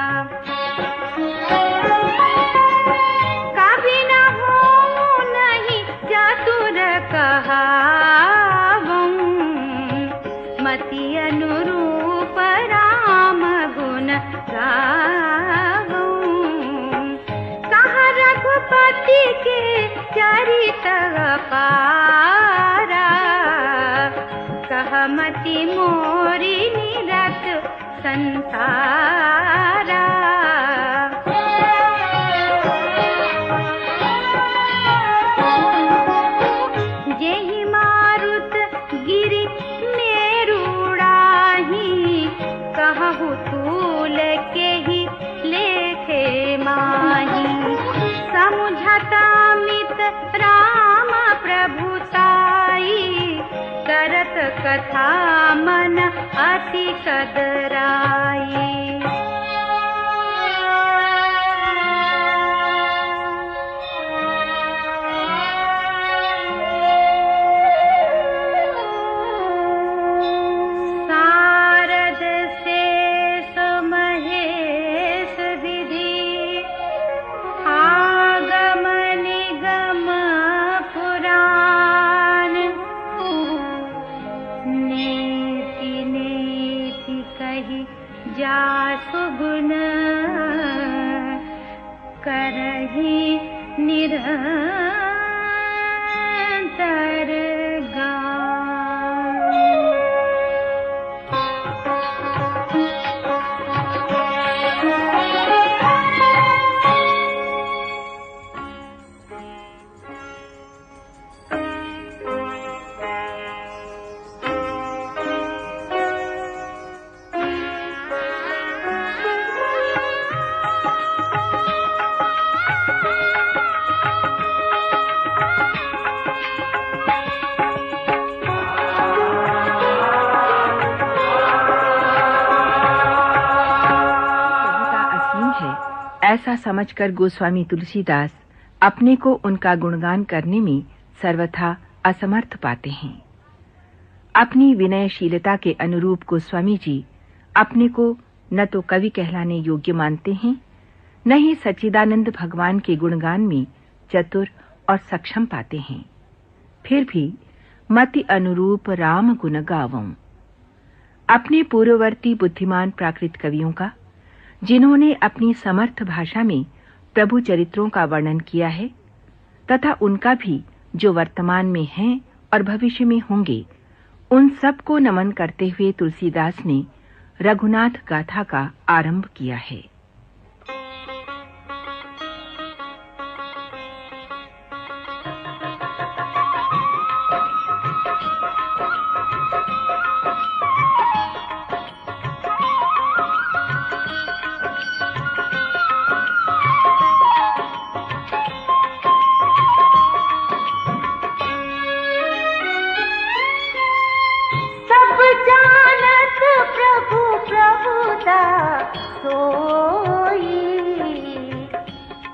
कभी न हो नहीं चतुर कहावं, मति अनुरूप राम गुण गावं। कहा रघुपति के चरित अपारा, कहा मति मोरी निरत संसारा। जेहि मारुत गिरि मेरुड़ाही, कहु तूल केहि लेखे माही। समुझता मित राम प्रभुताई, करत कथा मन अति कदराई। सारद शेष महेश विधि, आगम निगम पुराण। नेति नेति कहि जासु गुण, करहि निरंतर गान। ऐसा समझकर गोस्वामी तुलसीदास अपने को उनका गुणगान करने में सर्वथा असमर्थ पाते हैं। अपनी विनयशीलता के अनुरूप गोस्वामी जी अपने को न तो कवि कहलाने योग्य मानते हैं, न ही सच्चिदानंद भगवान के गुणगान में चतुर और सक्षम पाते हैं। फिर भी मति अनुरूप राम गुण गावों। अपने पूर्ववर्ती बुद्धिमान प्राकृत कवियों का, जिन्होंने अपनी समर्थ भाषा में प्रभु चरित्रों का वर्णन किया है, तथा उनका भी जो वर्तमान में हैं और भविष्य में होंगे, उन सब को नमन करते हुए तुलसीदास ने रघुनाथ गाथा का आरंभ किया है।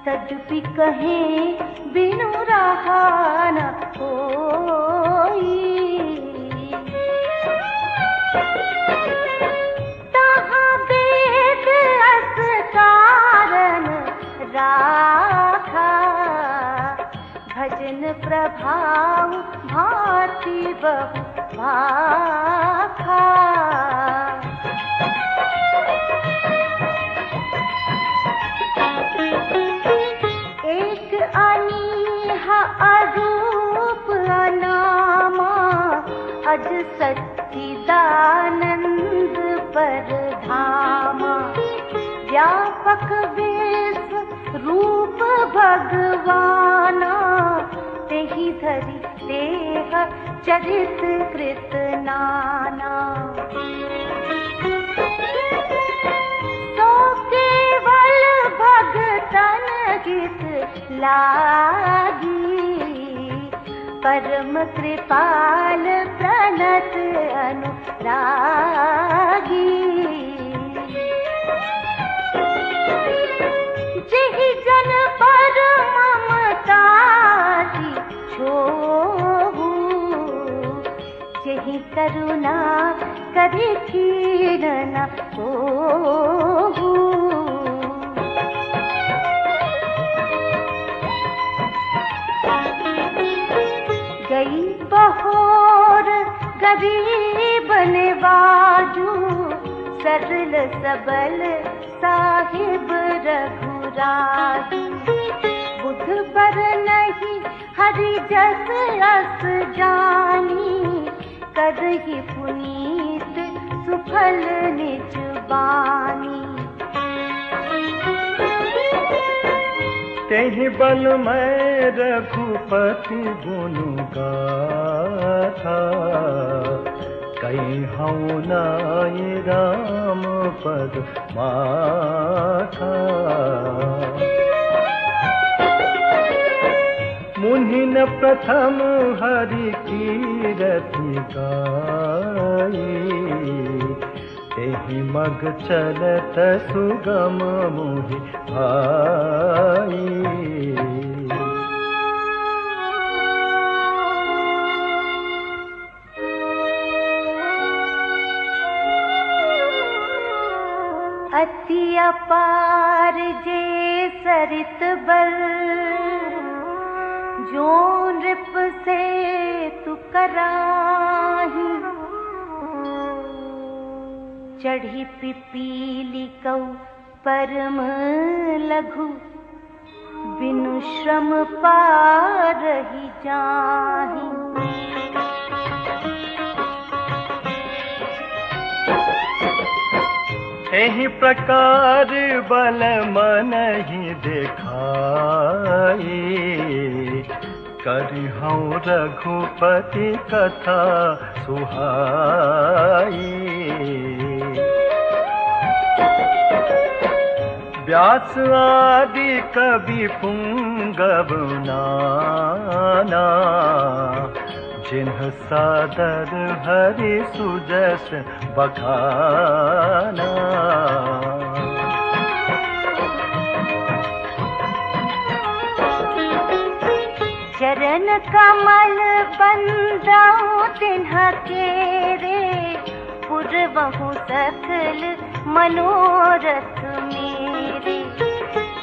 तदपि कहे बिनु रहा न कोई। तहाँ वेद अस कारण भाखा। एक अनीहा अरूप अनामा अज सच्चिदानंद परधामा। व्यापक विश्व रूप भगवाना तेहि धरि देह चरित कृत नाना। सो केवल भगतन हित लागी परम कृपाल प्रणत अनुरागी। जेहि जन पर ममता छोहु जेहि करुणा करि खीन न होहु। गई बहोर गरीब निवाजू सरल सबल साहिब रघुराजू। बुध बर नहीं हरि जस अस जानी करहि पुनीत सुफल निज बानी। तेहि बल मैं रघुपति गुण गाथा। कहीं हूँ नाय राम पद माथा। मुनि न प्रथम हरि कीरति गाई। तेहि मग चलत सुगम मोहि भाई। अति अपार जे सरित बल जो नृप से तु कराही। चढ़ी पिपीली कौ परम लघु बिनु श्रम पारहि जाहि। एहि प्रकार बल मन ही देखाई। करिहूँ रघुपति कथा सुहाई। व्यास आदि कवि पुंगव नाना। जिन्ह सादर हरि सुजस बखाना। चरण कमल बंदाऊं तिन्ह केरे पुरवहु सकल मनोरथ मेरे।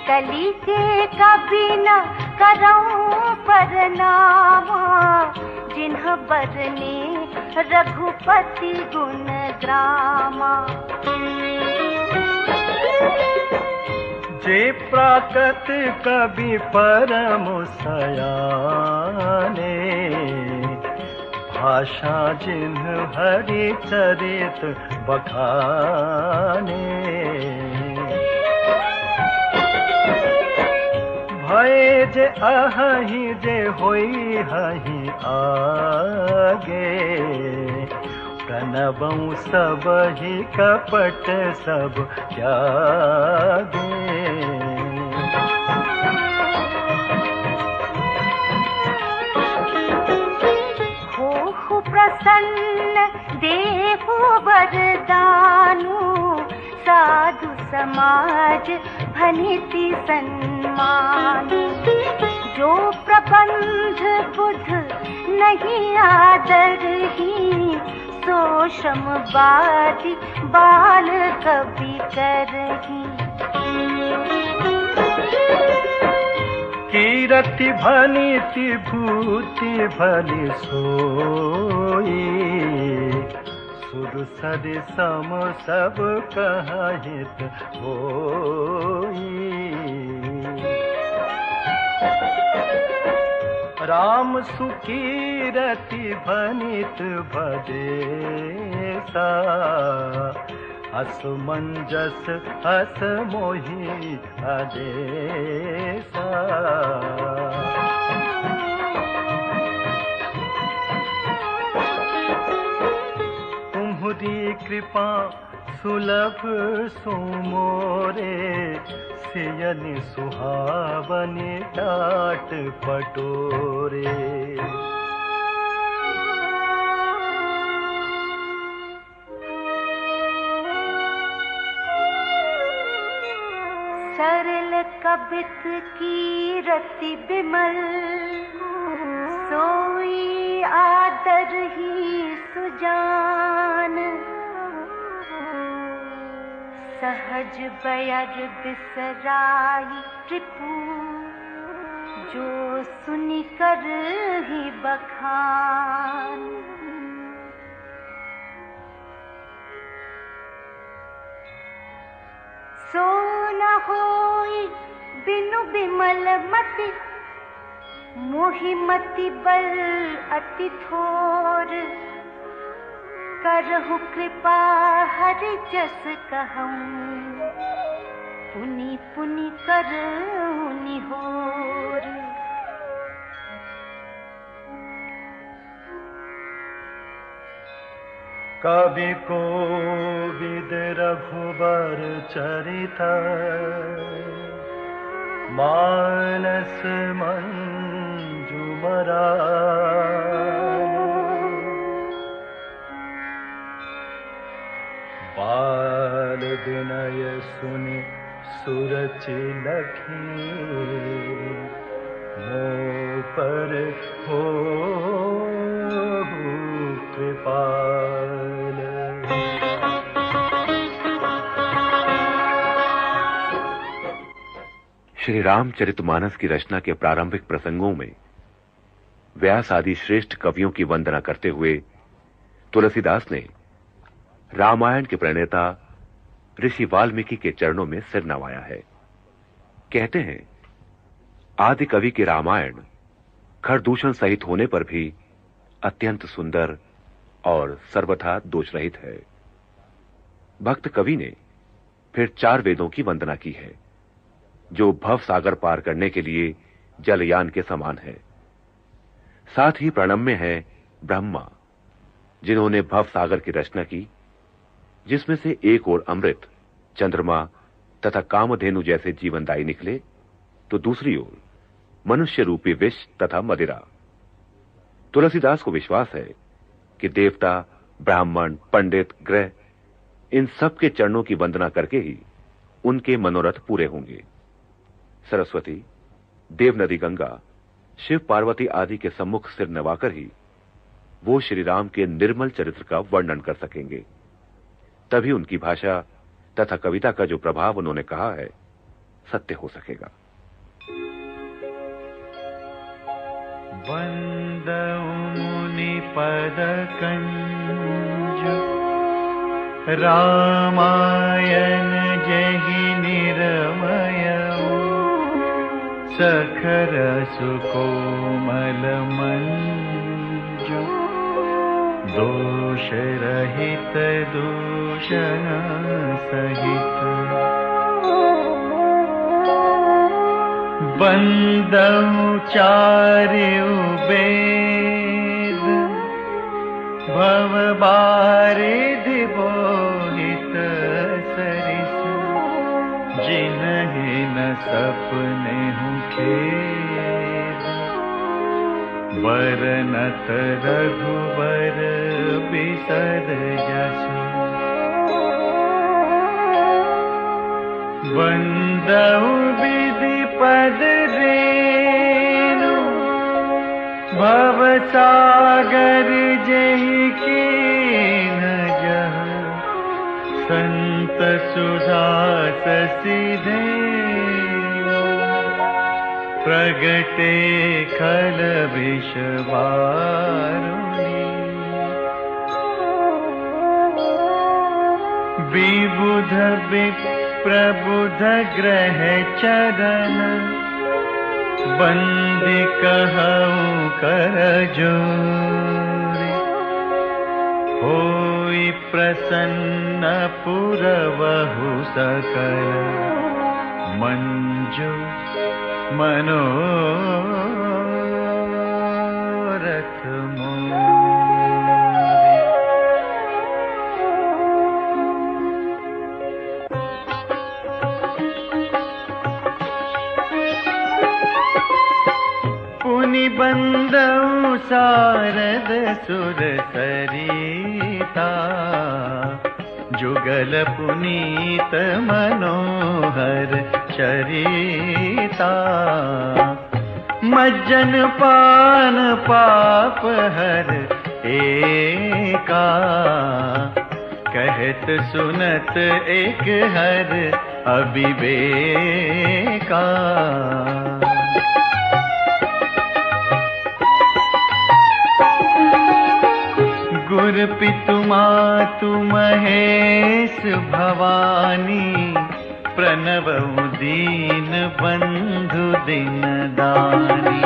कली के कभी न करऊं परनामा जिन्ह बरने रघुपति गुण ग्रामा। जे प्राकट कवि परम सयाने। भाषा जिन्ह हरि चरित बखाने। भय जे अहि जे होई हहि आगे। प्रणवं सब ही कपट सब त्यागे। हो प्रसन्न देहु वरदानु। साधु समाज भनिति सन्मान। जो प्रबंध बुध नहीं आदरही। सो श्रमवादी बाल कवि करही। कीरति भनिति भूति भली सोई। सुर सरि सम सब कहा हित होई। राम सुखी रति भनित भदेसा, असमंजस हस मोहि आदेसा। तुम्हारी कृपा सुलभ सुमोरे, सियनि सुहावनि टाट पटोरे। सरल कबित की रति बिमल, सोई आदर ही सुजान। सहज बयर बिसराई रिपु, जो सुनि कर ही बखान। सो न होई बिनु बिमल मति, मोहि मति बल अति थोर। करहु कृपा हरि जस कहूँ, पुनि पुनि करहु निहोर। कवि कोविद रघुबर चरित, मानस मंजुमरा। बाल विनय सुनि सुरचि लखी, मोह पर हो कृपाल। श्री रामचरितमानस की रचना के प्रारंभिक प्रसंगों में व्यास आदि श्रेष्ठ कवियों की वंदना करते हुए तुलसीदास ने रामायण के प्रणेता ऋषि वाल्मीकि के चरणों में सिर नवाया है। कहते हैं, आदि कवि के रामायण खरदूषण सहित होने पर भी अत्यंत सुंदर और सर्वथा दोष रहित है। भक्त कवि ने फिर 4 वेदों की वंदना की है, जो भव सागर पार करने के लिए जलयान के समान है। साथ ही प्रणम्य है ब्रह्मा, जिन्होंने भव सागर की रचना की, जिसमें से एक ओर अमृत, चंद्रमा तथा कामधेनु जैसे जीवनदायी निकले, तो दूसरी ओर मनुष्य रूपी विष तथा मदिरा। तुलसीदास को विश्वास है कि देवता, ब्राह्मण, पंडित, ग्रह, इन सब के चरणों की वंदना करके ही उनके मनोरथ पूरे होंगे। सरस्वती, देव नदी गंगा, शिव पार्वती आदि के सम्मुख सिर नवाकर ही वो श्री राम के निर्मल चरित्र का वर्णन कर सकेंगे। तभी उनकी भाषा तथा कविता का जो प्रभाव उन्होंने कहा है सत्य हो सकेगा। वंदऊ मुनि पद कंज, रामायण जहि निरमय। सखर सुकोमल मंजु, दोष रहित दूषण सहित। वंदऊ चार्यु वेद, भव बारिधि बोहित सरिस। जिन्हि न सपने खेद, वरनत रघुबर बिसर जसु। वंदऊ विधि पद रेणु, भव सागर जहि कीन जह। संत सुधा ससिधे, प्रगटे खल विष वारुणी। विबुध विप्रबुध ग्रह चरण बंदी कहूँ कर जोरी होई प्रसन्न पुरवहु सकल मंजू मनोरथ मोरी। पुनि बंदऊ सारद सुर सरिता जुगल पुनीत मनोहर चरिता मज्जन पान पाप हर एका कहत सुनत एक हर अविवेका। गुर पितु मातु महेश भवानी प्रणवउ दीन बंधु दिन दानी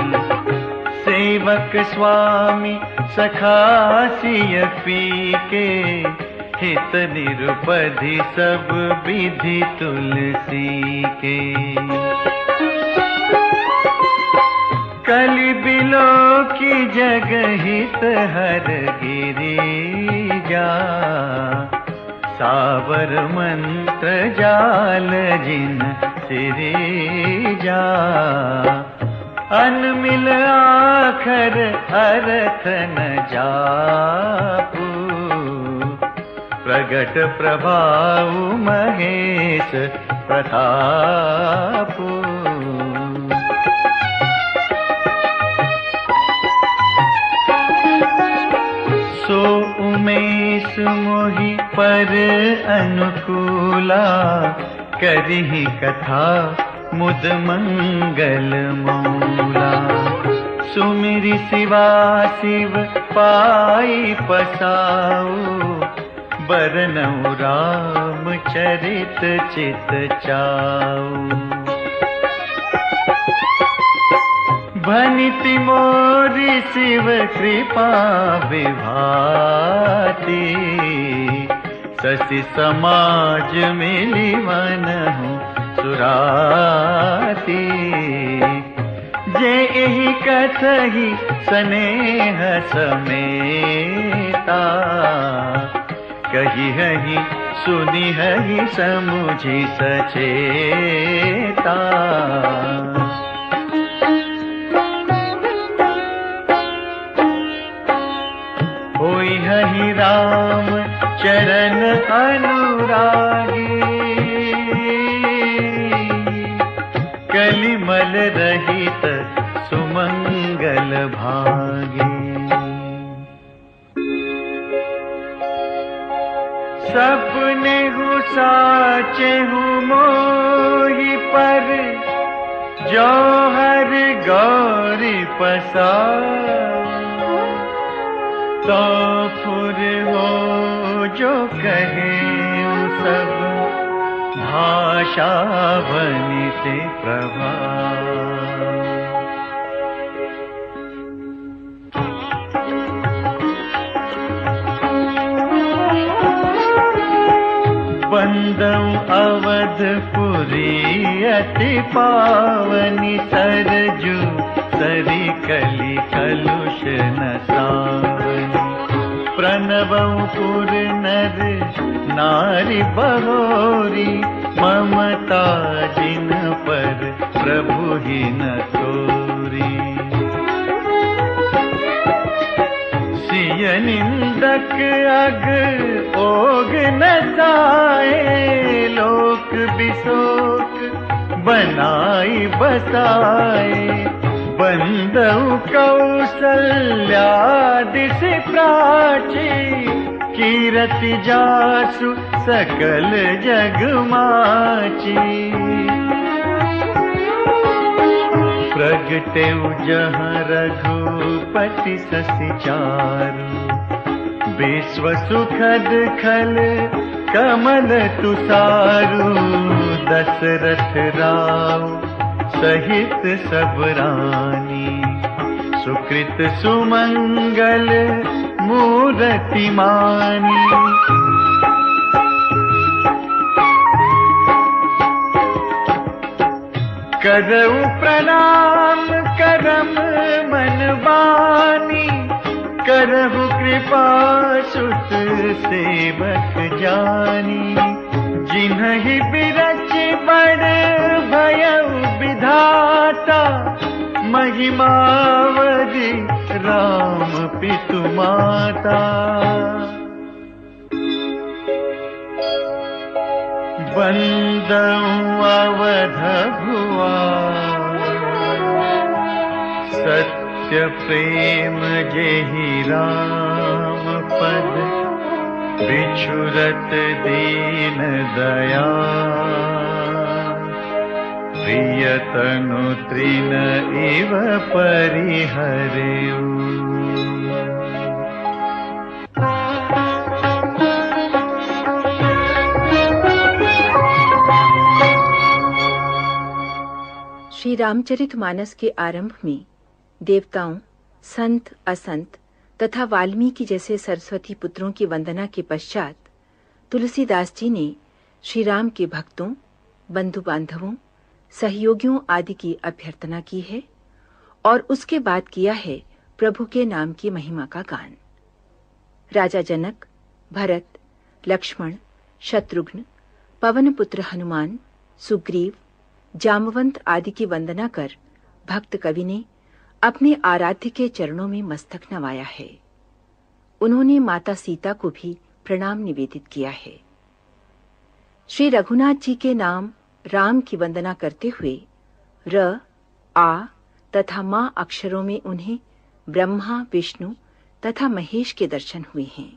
सेवक स्वामी सखासिय पी के हित निरुपधि सब विधि तुलसी के। कलि बिलो की जग हित हर गिरिजा सावर मंत्र जाल जिन सिरिजा अनमिल आखर अर्थ न जापू प्रगट प्रभाव महेश प्रतापू। सो उमेश मोहि पर अनुकूला करिहि कथा मुद मंगल मूला सुमिरि शिवा शिव पाई पसाऊ बरनऊ राम चरित चित चाऊ। भनिति मोरि शिव कृपा विभाति शशि समाज मिली मनहु सुराती जे एहि कथहि स्नेह समेता कहिहि सुनिहि समुझि सचेता। होई हहि राम चरण अनुरागी कलिमल रहित सुमंगल भागी। सपने हु साचे हूँ मोहि पर जौहर गौरी पसा तो फुर हो जो कहे सब भाषा बनिते प्रभा। बंदऊ अवधपुरी अति पावनी सरजू सरी कली कलुष न सावनी प्रणवऊ पुर नर नारी बहोरी ममता जिन पर प्रभु ही न तोरी। सिय निंदक अग ओग न जाए लोक बिसोक बनाई बसाए बंदऊ कौसल्या दिशि प्राची कीरति जासु सकल जग माची। प्रगटेउ जहाँ रघुपति शशि चारु विश्व सुखद खल कमल तुसारु दशरथ राव सहित सब रानी सुकृत सुमंगल मूरति मानी करऊ प्रणाम करम मन बानी करहु कृपा सुत सेवक जानी जिन्हि बिरच बड़ भयउ विधाता महिमावधि राम पितु माता बंदउ अवध भुआ सत्य प्रेम जेहि राम पद बिछुरत दीन दया प्रियतनु तृण इव परिहरेउ श्री रामचरितमानस के आरंभ में देवताओं, संत, असंत तथा वाल्मीकि जैसे सरस्वती पुत्रों की वंदना के पश्चात तुलसीदास जी ने श्री राम के भक्तों, बंधु बांधवों, सहयोगियों आदि की अभ्यर्थना की है और उसके बाद किया है प्रभु के नाम की महिमा का गान। राजा जनक, भरत, लक्ष्मण, शत्रुघ्न, पवन पुत्र हनुमान, सुग्रीव, जामवंत आदि की वंदना कर भक्त कवि ने अपने आराध्य के चरणों में मस्तक नवाया है। उन्होंने माता सीता को भी प्रणाम निवेदित किया है। श्री रघुनाथ जी के नाम राम की वंदना करते हुए र, आ तथा मां अक्षरों में उन्हें ब्रह्मा, विष्णु तथा महेश के दर्शन हुए हैं।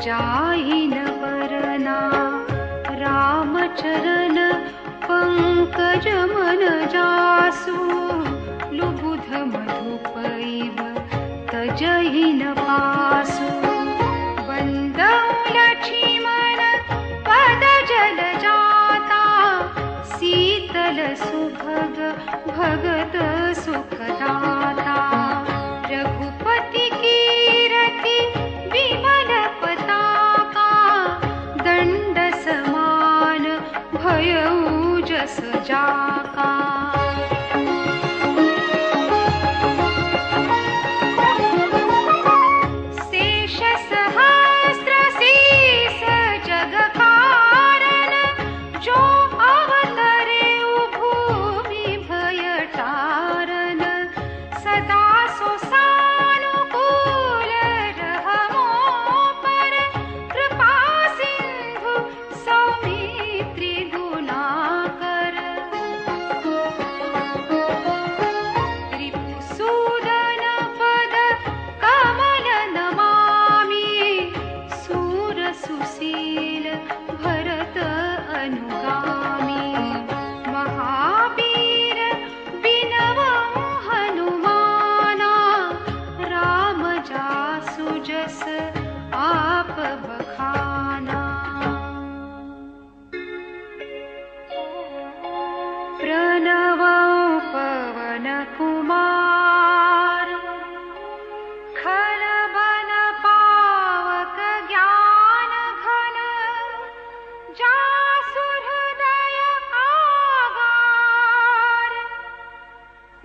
जाहि न वरना राम चरण पंकज मन जासु लुबुध मधुपैव तजहि न पासु बंदौ लक्ष्मण पद जल जाता शीतल सुभग भगत सुखदाता रघुपति कीरति विमल पताका दंड समान भयउ जस जाका शेष सहस्र शीस जग कारण जो अवतरे भूमि भय तारन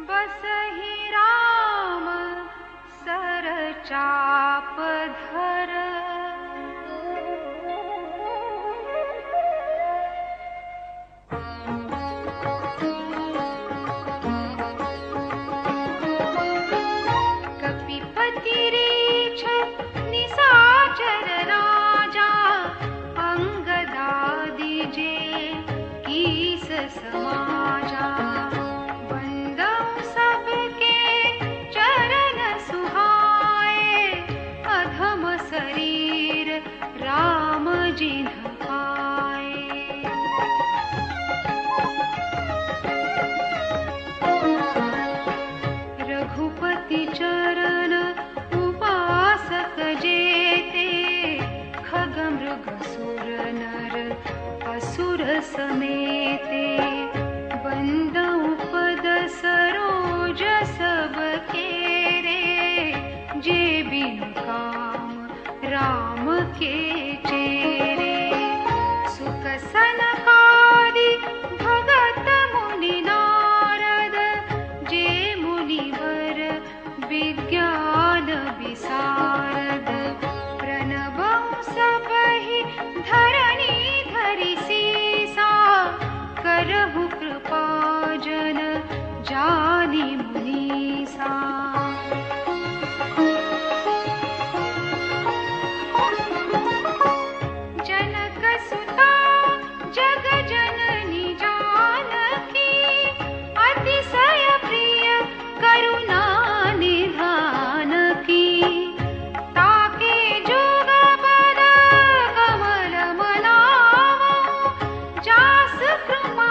बसहि राम सर चाप धर। कपिपति रीछ निशाचर राजा, अंगदादि जे कीस समाजा। बंदऊ सबके चरण सुहाए, अधम शरीर राम जिन्ह पाए। रघुपति चरण उपासक जेते, खगमृग सुर नर असुर समेते। बंदऊ पद सरोज सब केरे, जे बिनु काम राम के चेरे। सुख सनकादि भगत मुनि नारद, जे मुनिवर विज्ञान विशारद। प्रणवं सबहि धरणी धरि सीसा, करहु कृपा जन जानि मुनीसा। जनक सुता जग जननी जानकी, अतिशय प्रिय करुणा निधान की। ताके जुग पद कमल मनावा, जास कृपा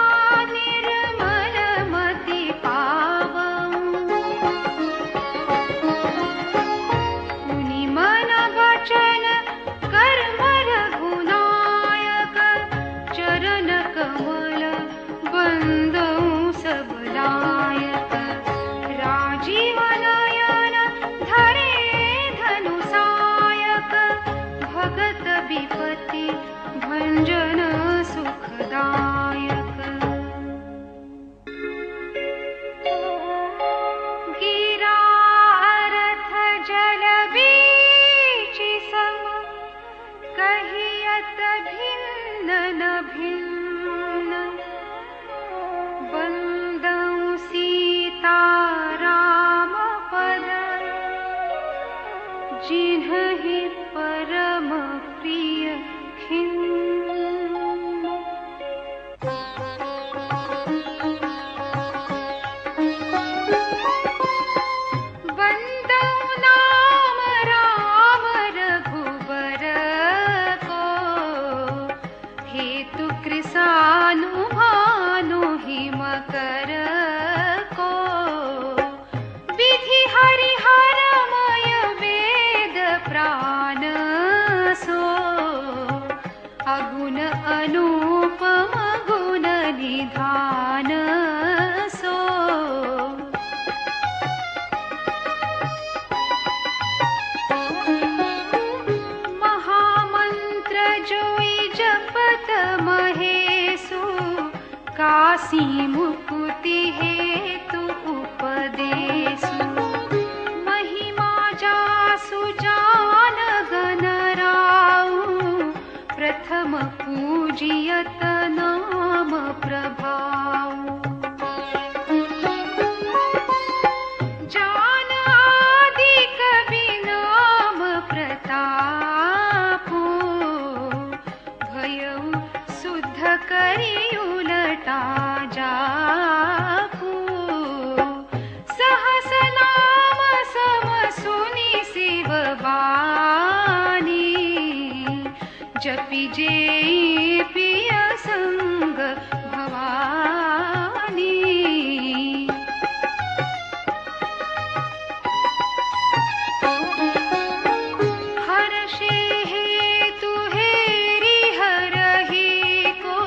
निर्मल मति पावं। मुनि मन वचन कर्म रघुनायक, चरण कमल बंदऊ सब लायक। राजीव नयन धरे धनुषायक, भगत विपति भंजन सुखदायक। गिरा रथ जल बीचि सम, कहियत भिन्न न भिन्न। बंदऊ सीता राम पद, जिन्हि परम प्रिय खिन्न। बंदऊ नाम राम रघुबर को, हेतु कृसानु भानु हिम कर को। विधि हरिहरमय वेद प्राण सो, अगुण अनुपम गुण निधान सो। महामंत्र जोई जपत महेशु, काशी मुकुति हेतु उपदेशु। महिमा जासु जान गन राउ, प्रथम पूजियत नाम प्रभाऊ। जान आदि कवि नाम प्रतापो, भयउ शुद्ध करि उलटा जापू। सहस नाम सम सुनि शिव बानी, जपि जेई पिय संग भवानी। हर्षे हेतु हेरि हरहि को,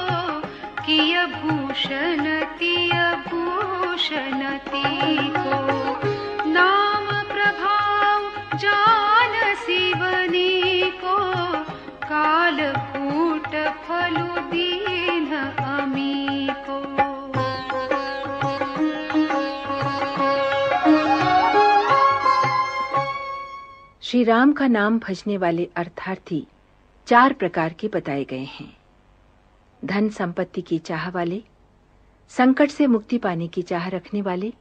किय भूषण तिय भूषण तिको। नाम प्रभाव जान शिवनी को, कालकूट फलु दीन अमी को। श्री राम का नाम भजने वाले अर्थार्थी 4 प्रकार के बताए गए हैं। धन संपत्ति की चाह वाले, संकट से मुक्ति पाने की चाह रखने वाले,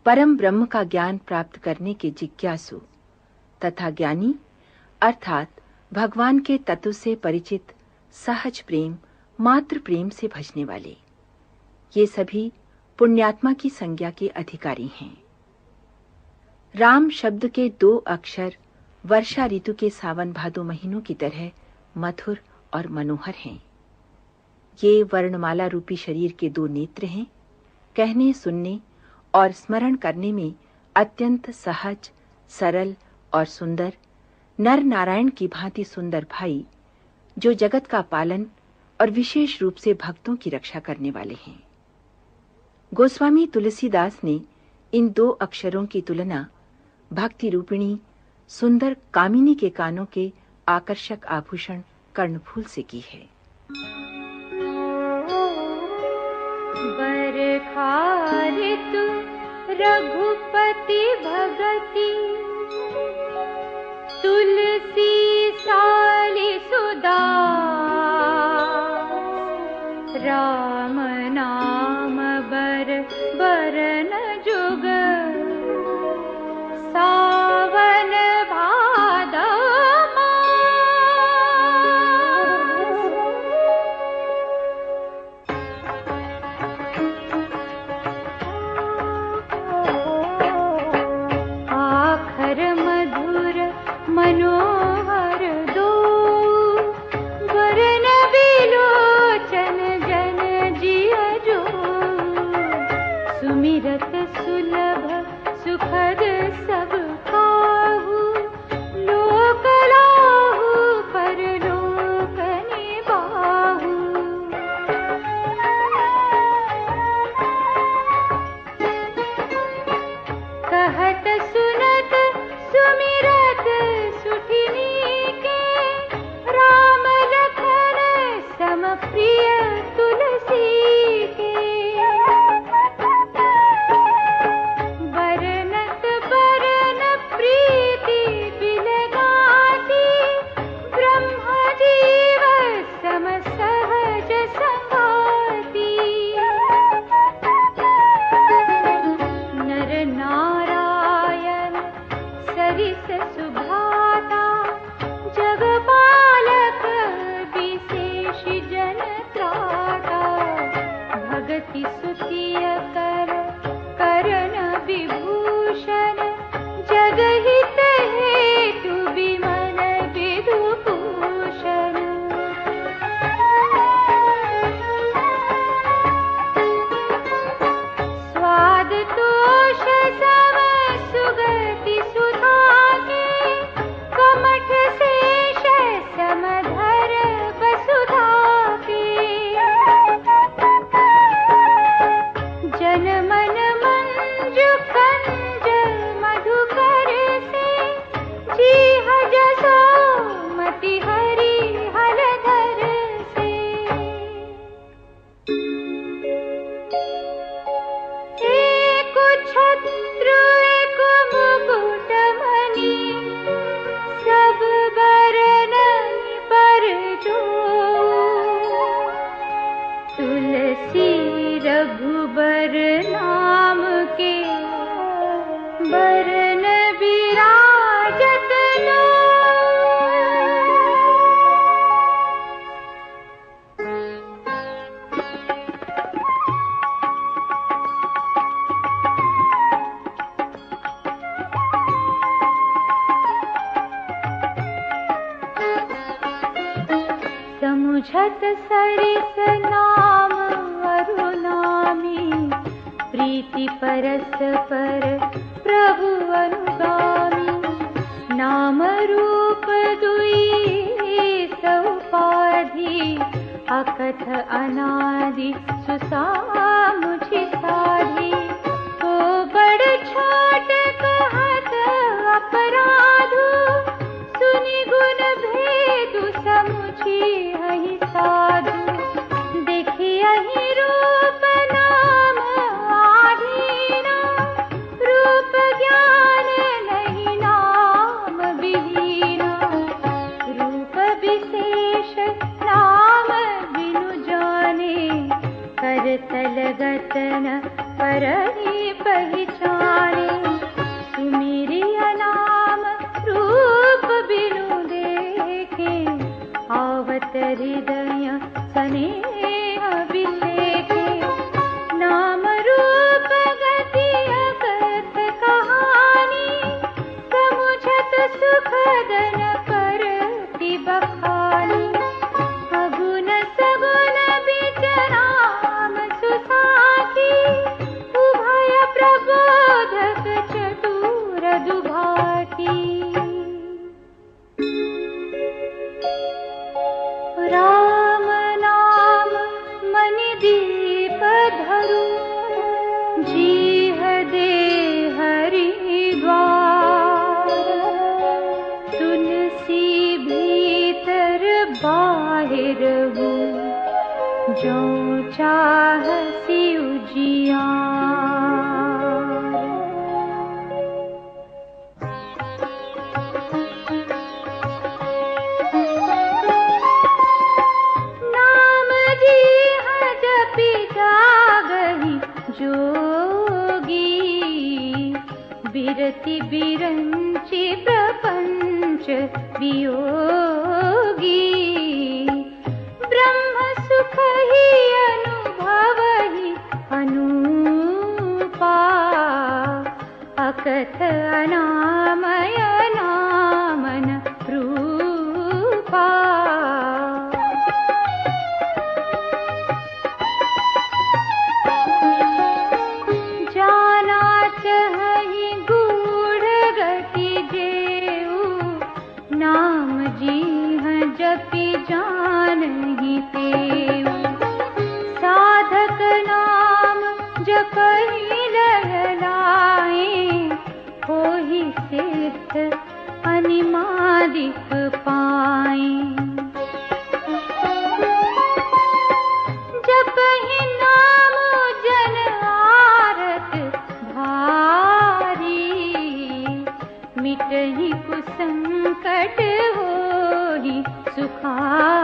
परम ब्रह्म का ज्ञान प्राप्त करने के जिज्ञासु तथा ज्ञानी अर्थात भगवान के तत्व से परिचित, सहज प्रेम, मात्र प्रेम से भजने वाले, ये सभी पुण्यात्मा की संज्ञा के अधिकारी हैं। राम शब्द के 2 अक्षर वर्षा ऋतु के सावन भादो महीनों की तरह मधुर और मनोहर हैं। ये वर्णमाला रूपी शरीर के 2 नेत्र हैं। कहने, सुनने और स्मरण करने में अत्यंत सहज, सरल और सुंदर, नर नारायण की भांति सुंदर भाई, जो जगत का पालन और विशेष रूप से भक्तों की रक्षा करने वाले हैं। गोस्वामी तुलसीदास ने इन 2 अक्षरों की तुलना भक्ति रूपिणी सुंदर कामिनी के कानों के आकर्षक आभूषण कर्णफूल से की है। बरखा ऋतु रघुपति भगति, तुलसी साली सुदा, राम नाम बरन जुग, सावन भादो आखर मधुर मनोहर दो, वरन बिलोचन जन जिया जो, सुमिरत सुलभ सुखद सब काहू, लोक लाहू परलोक निबाहू। कहत सुनत सुमिरत सुठिनी के, राम लखन सम प्रिय तुलसी के। बरनत बरन प्रीति बिलगाती, ब्रह्म जीव सम सहज संगाती। नर नारायण सरिस सुभाता, जगपालक विशेष जन त्राता। भगति सुतिय कर करन विभूषण, जगहित हेतु विमन विदुभूषण। स्वाद तोष सम सुगति सुधा के, कमठ शेष समधर वसुधा के। जन मन मंजु कंज मधुकर से, जीह जसो मति हरि हलधर से। एक छत्र एक मुकुट मणि, सब बरन पर जो। तुलसी रघुबर नाम के, बरन विराजत लो। समुझत सरिस नाम अरुनामी, प्रीति परस्पर प्रभु अनुगामी। नाम रूप दुई सौपाधि, अकथ अनादि सुसामुझि साधी। को बड़ छोट कहत अपराधु, सुनि गुण भेदु समुझि हहि साधु। देखियहि रूप नाम आधीना, रूप ज्ञान नहीं नाम जन परहि पहिचाने, सुमिरिया नाम रूप बिनु देखे, आवत हृदय स्नेह बिलेखे। नाम रूप गति अकथ कहानी, समुझत सुखदन करति बखानी। अगुन सगुन बिच नाम सुसाखी, उभय प्रबोधक चतुर दुभाती। राम नाम मनि दीप धरु, जीह दे हरि द्वार। तुलसी भीतर बाहिर हो, जो चाहसी उजियार। नाम जीह जपि जागहि जोगी, बिरति बिरंचि प्रपंच वियोगी। ब्रह्म सुख ही अनुभवहि अनूपा, अकथ अनामय नामन रूपा। जाना चहि गूढ़ गति जेऊ, नाम जीह जपि जानहि तेऊ। साधक नाम जपहि लहलाए, होहि सिद्ध अनिमादिक पाए। जपहि नाम जन आरत भारी, मिटहि कुसंकट होहि सुखारी।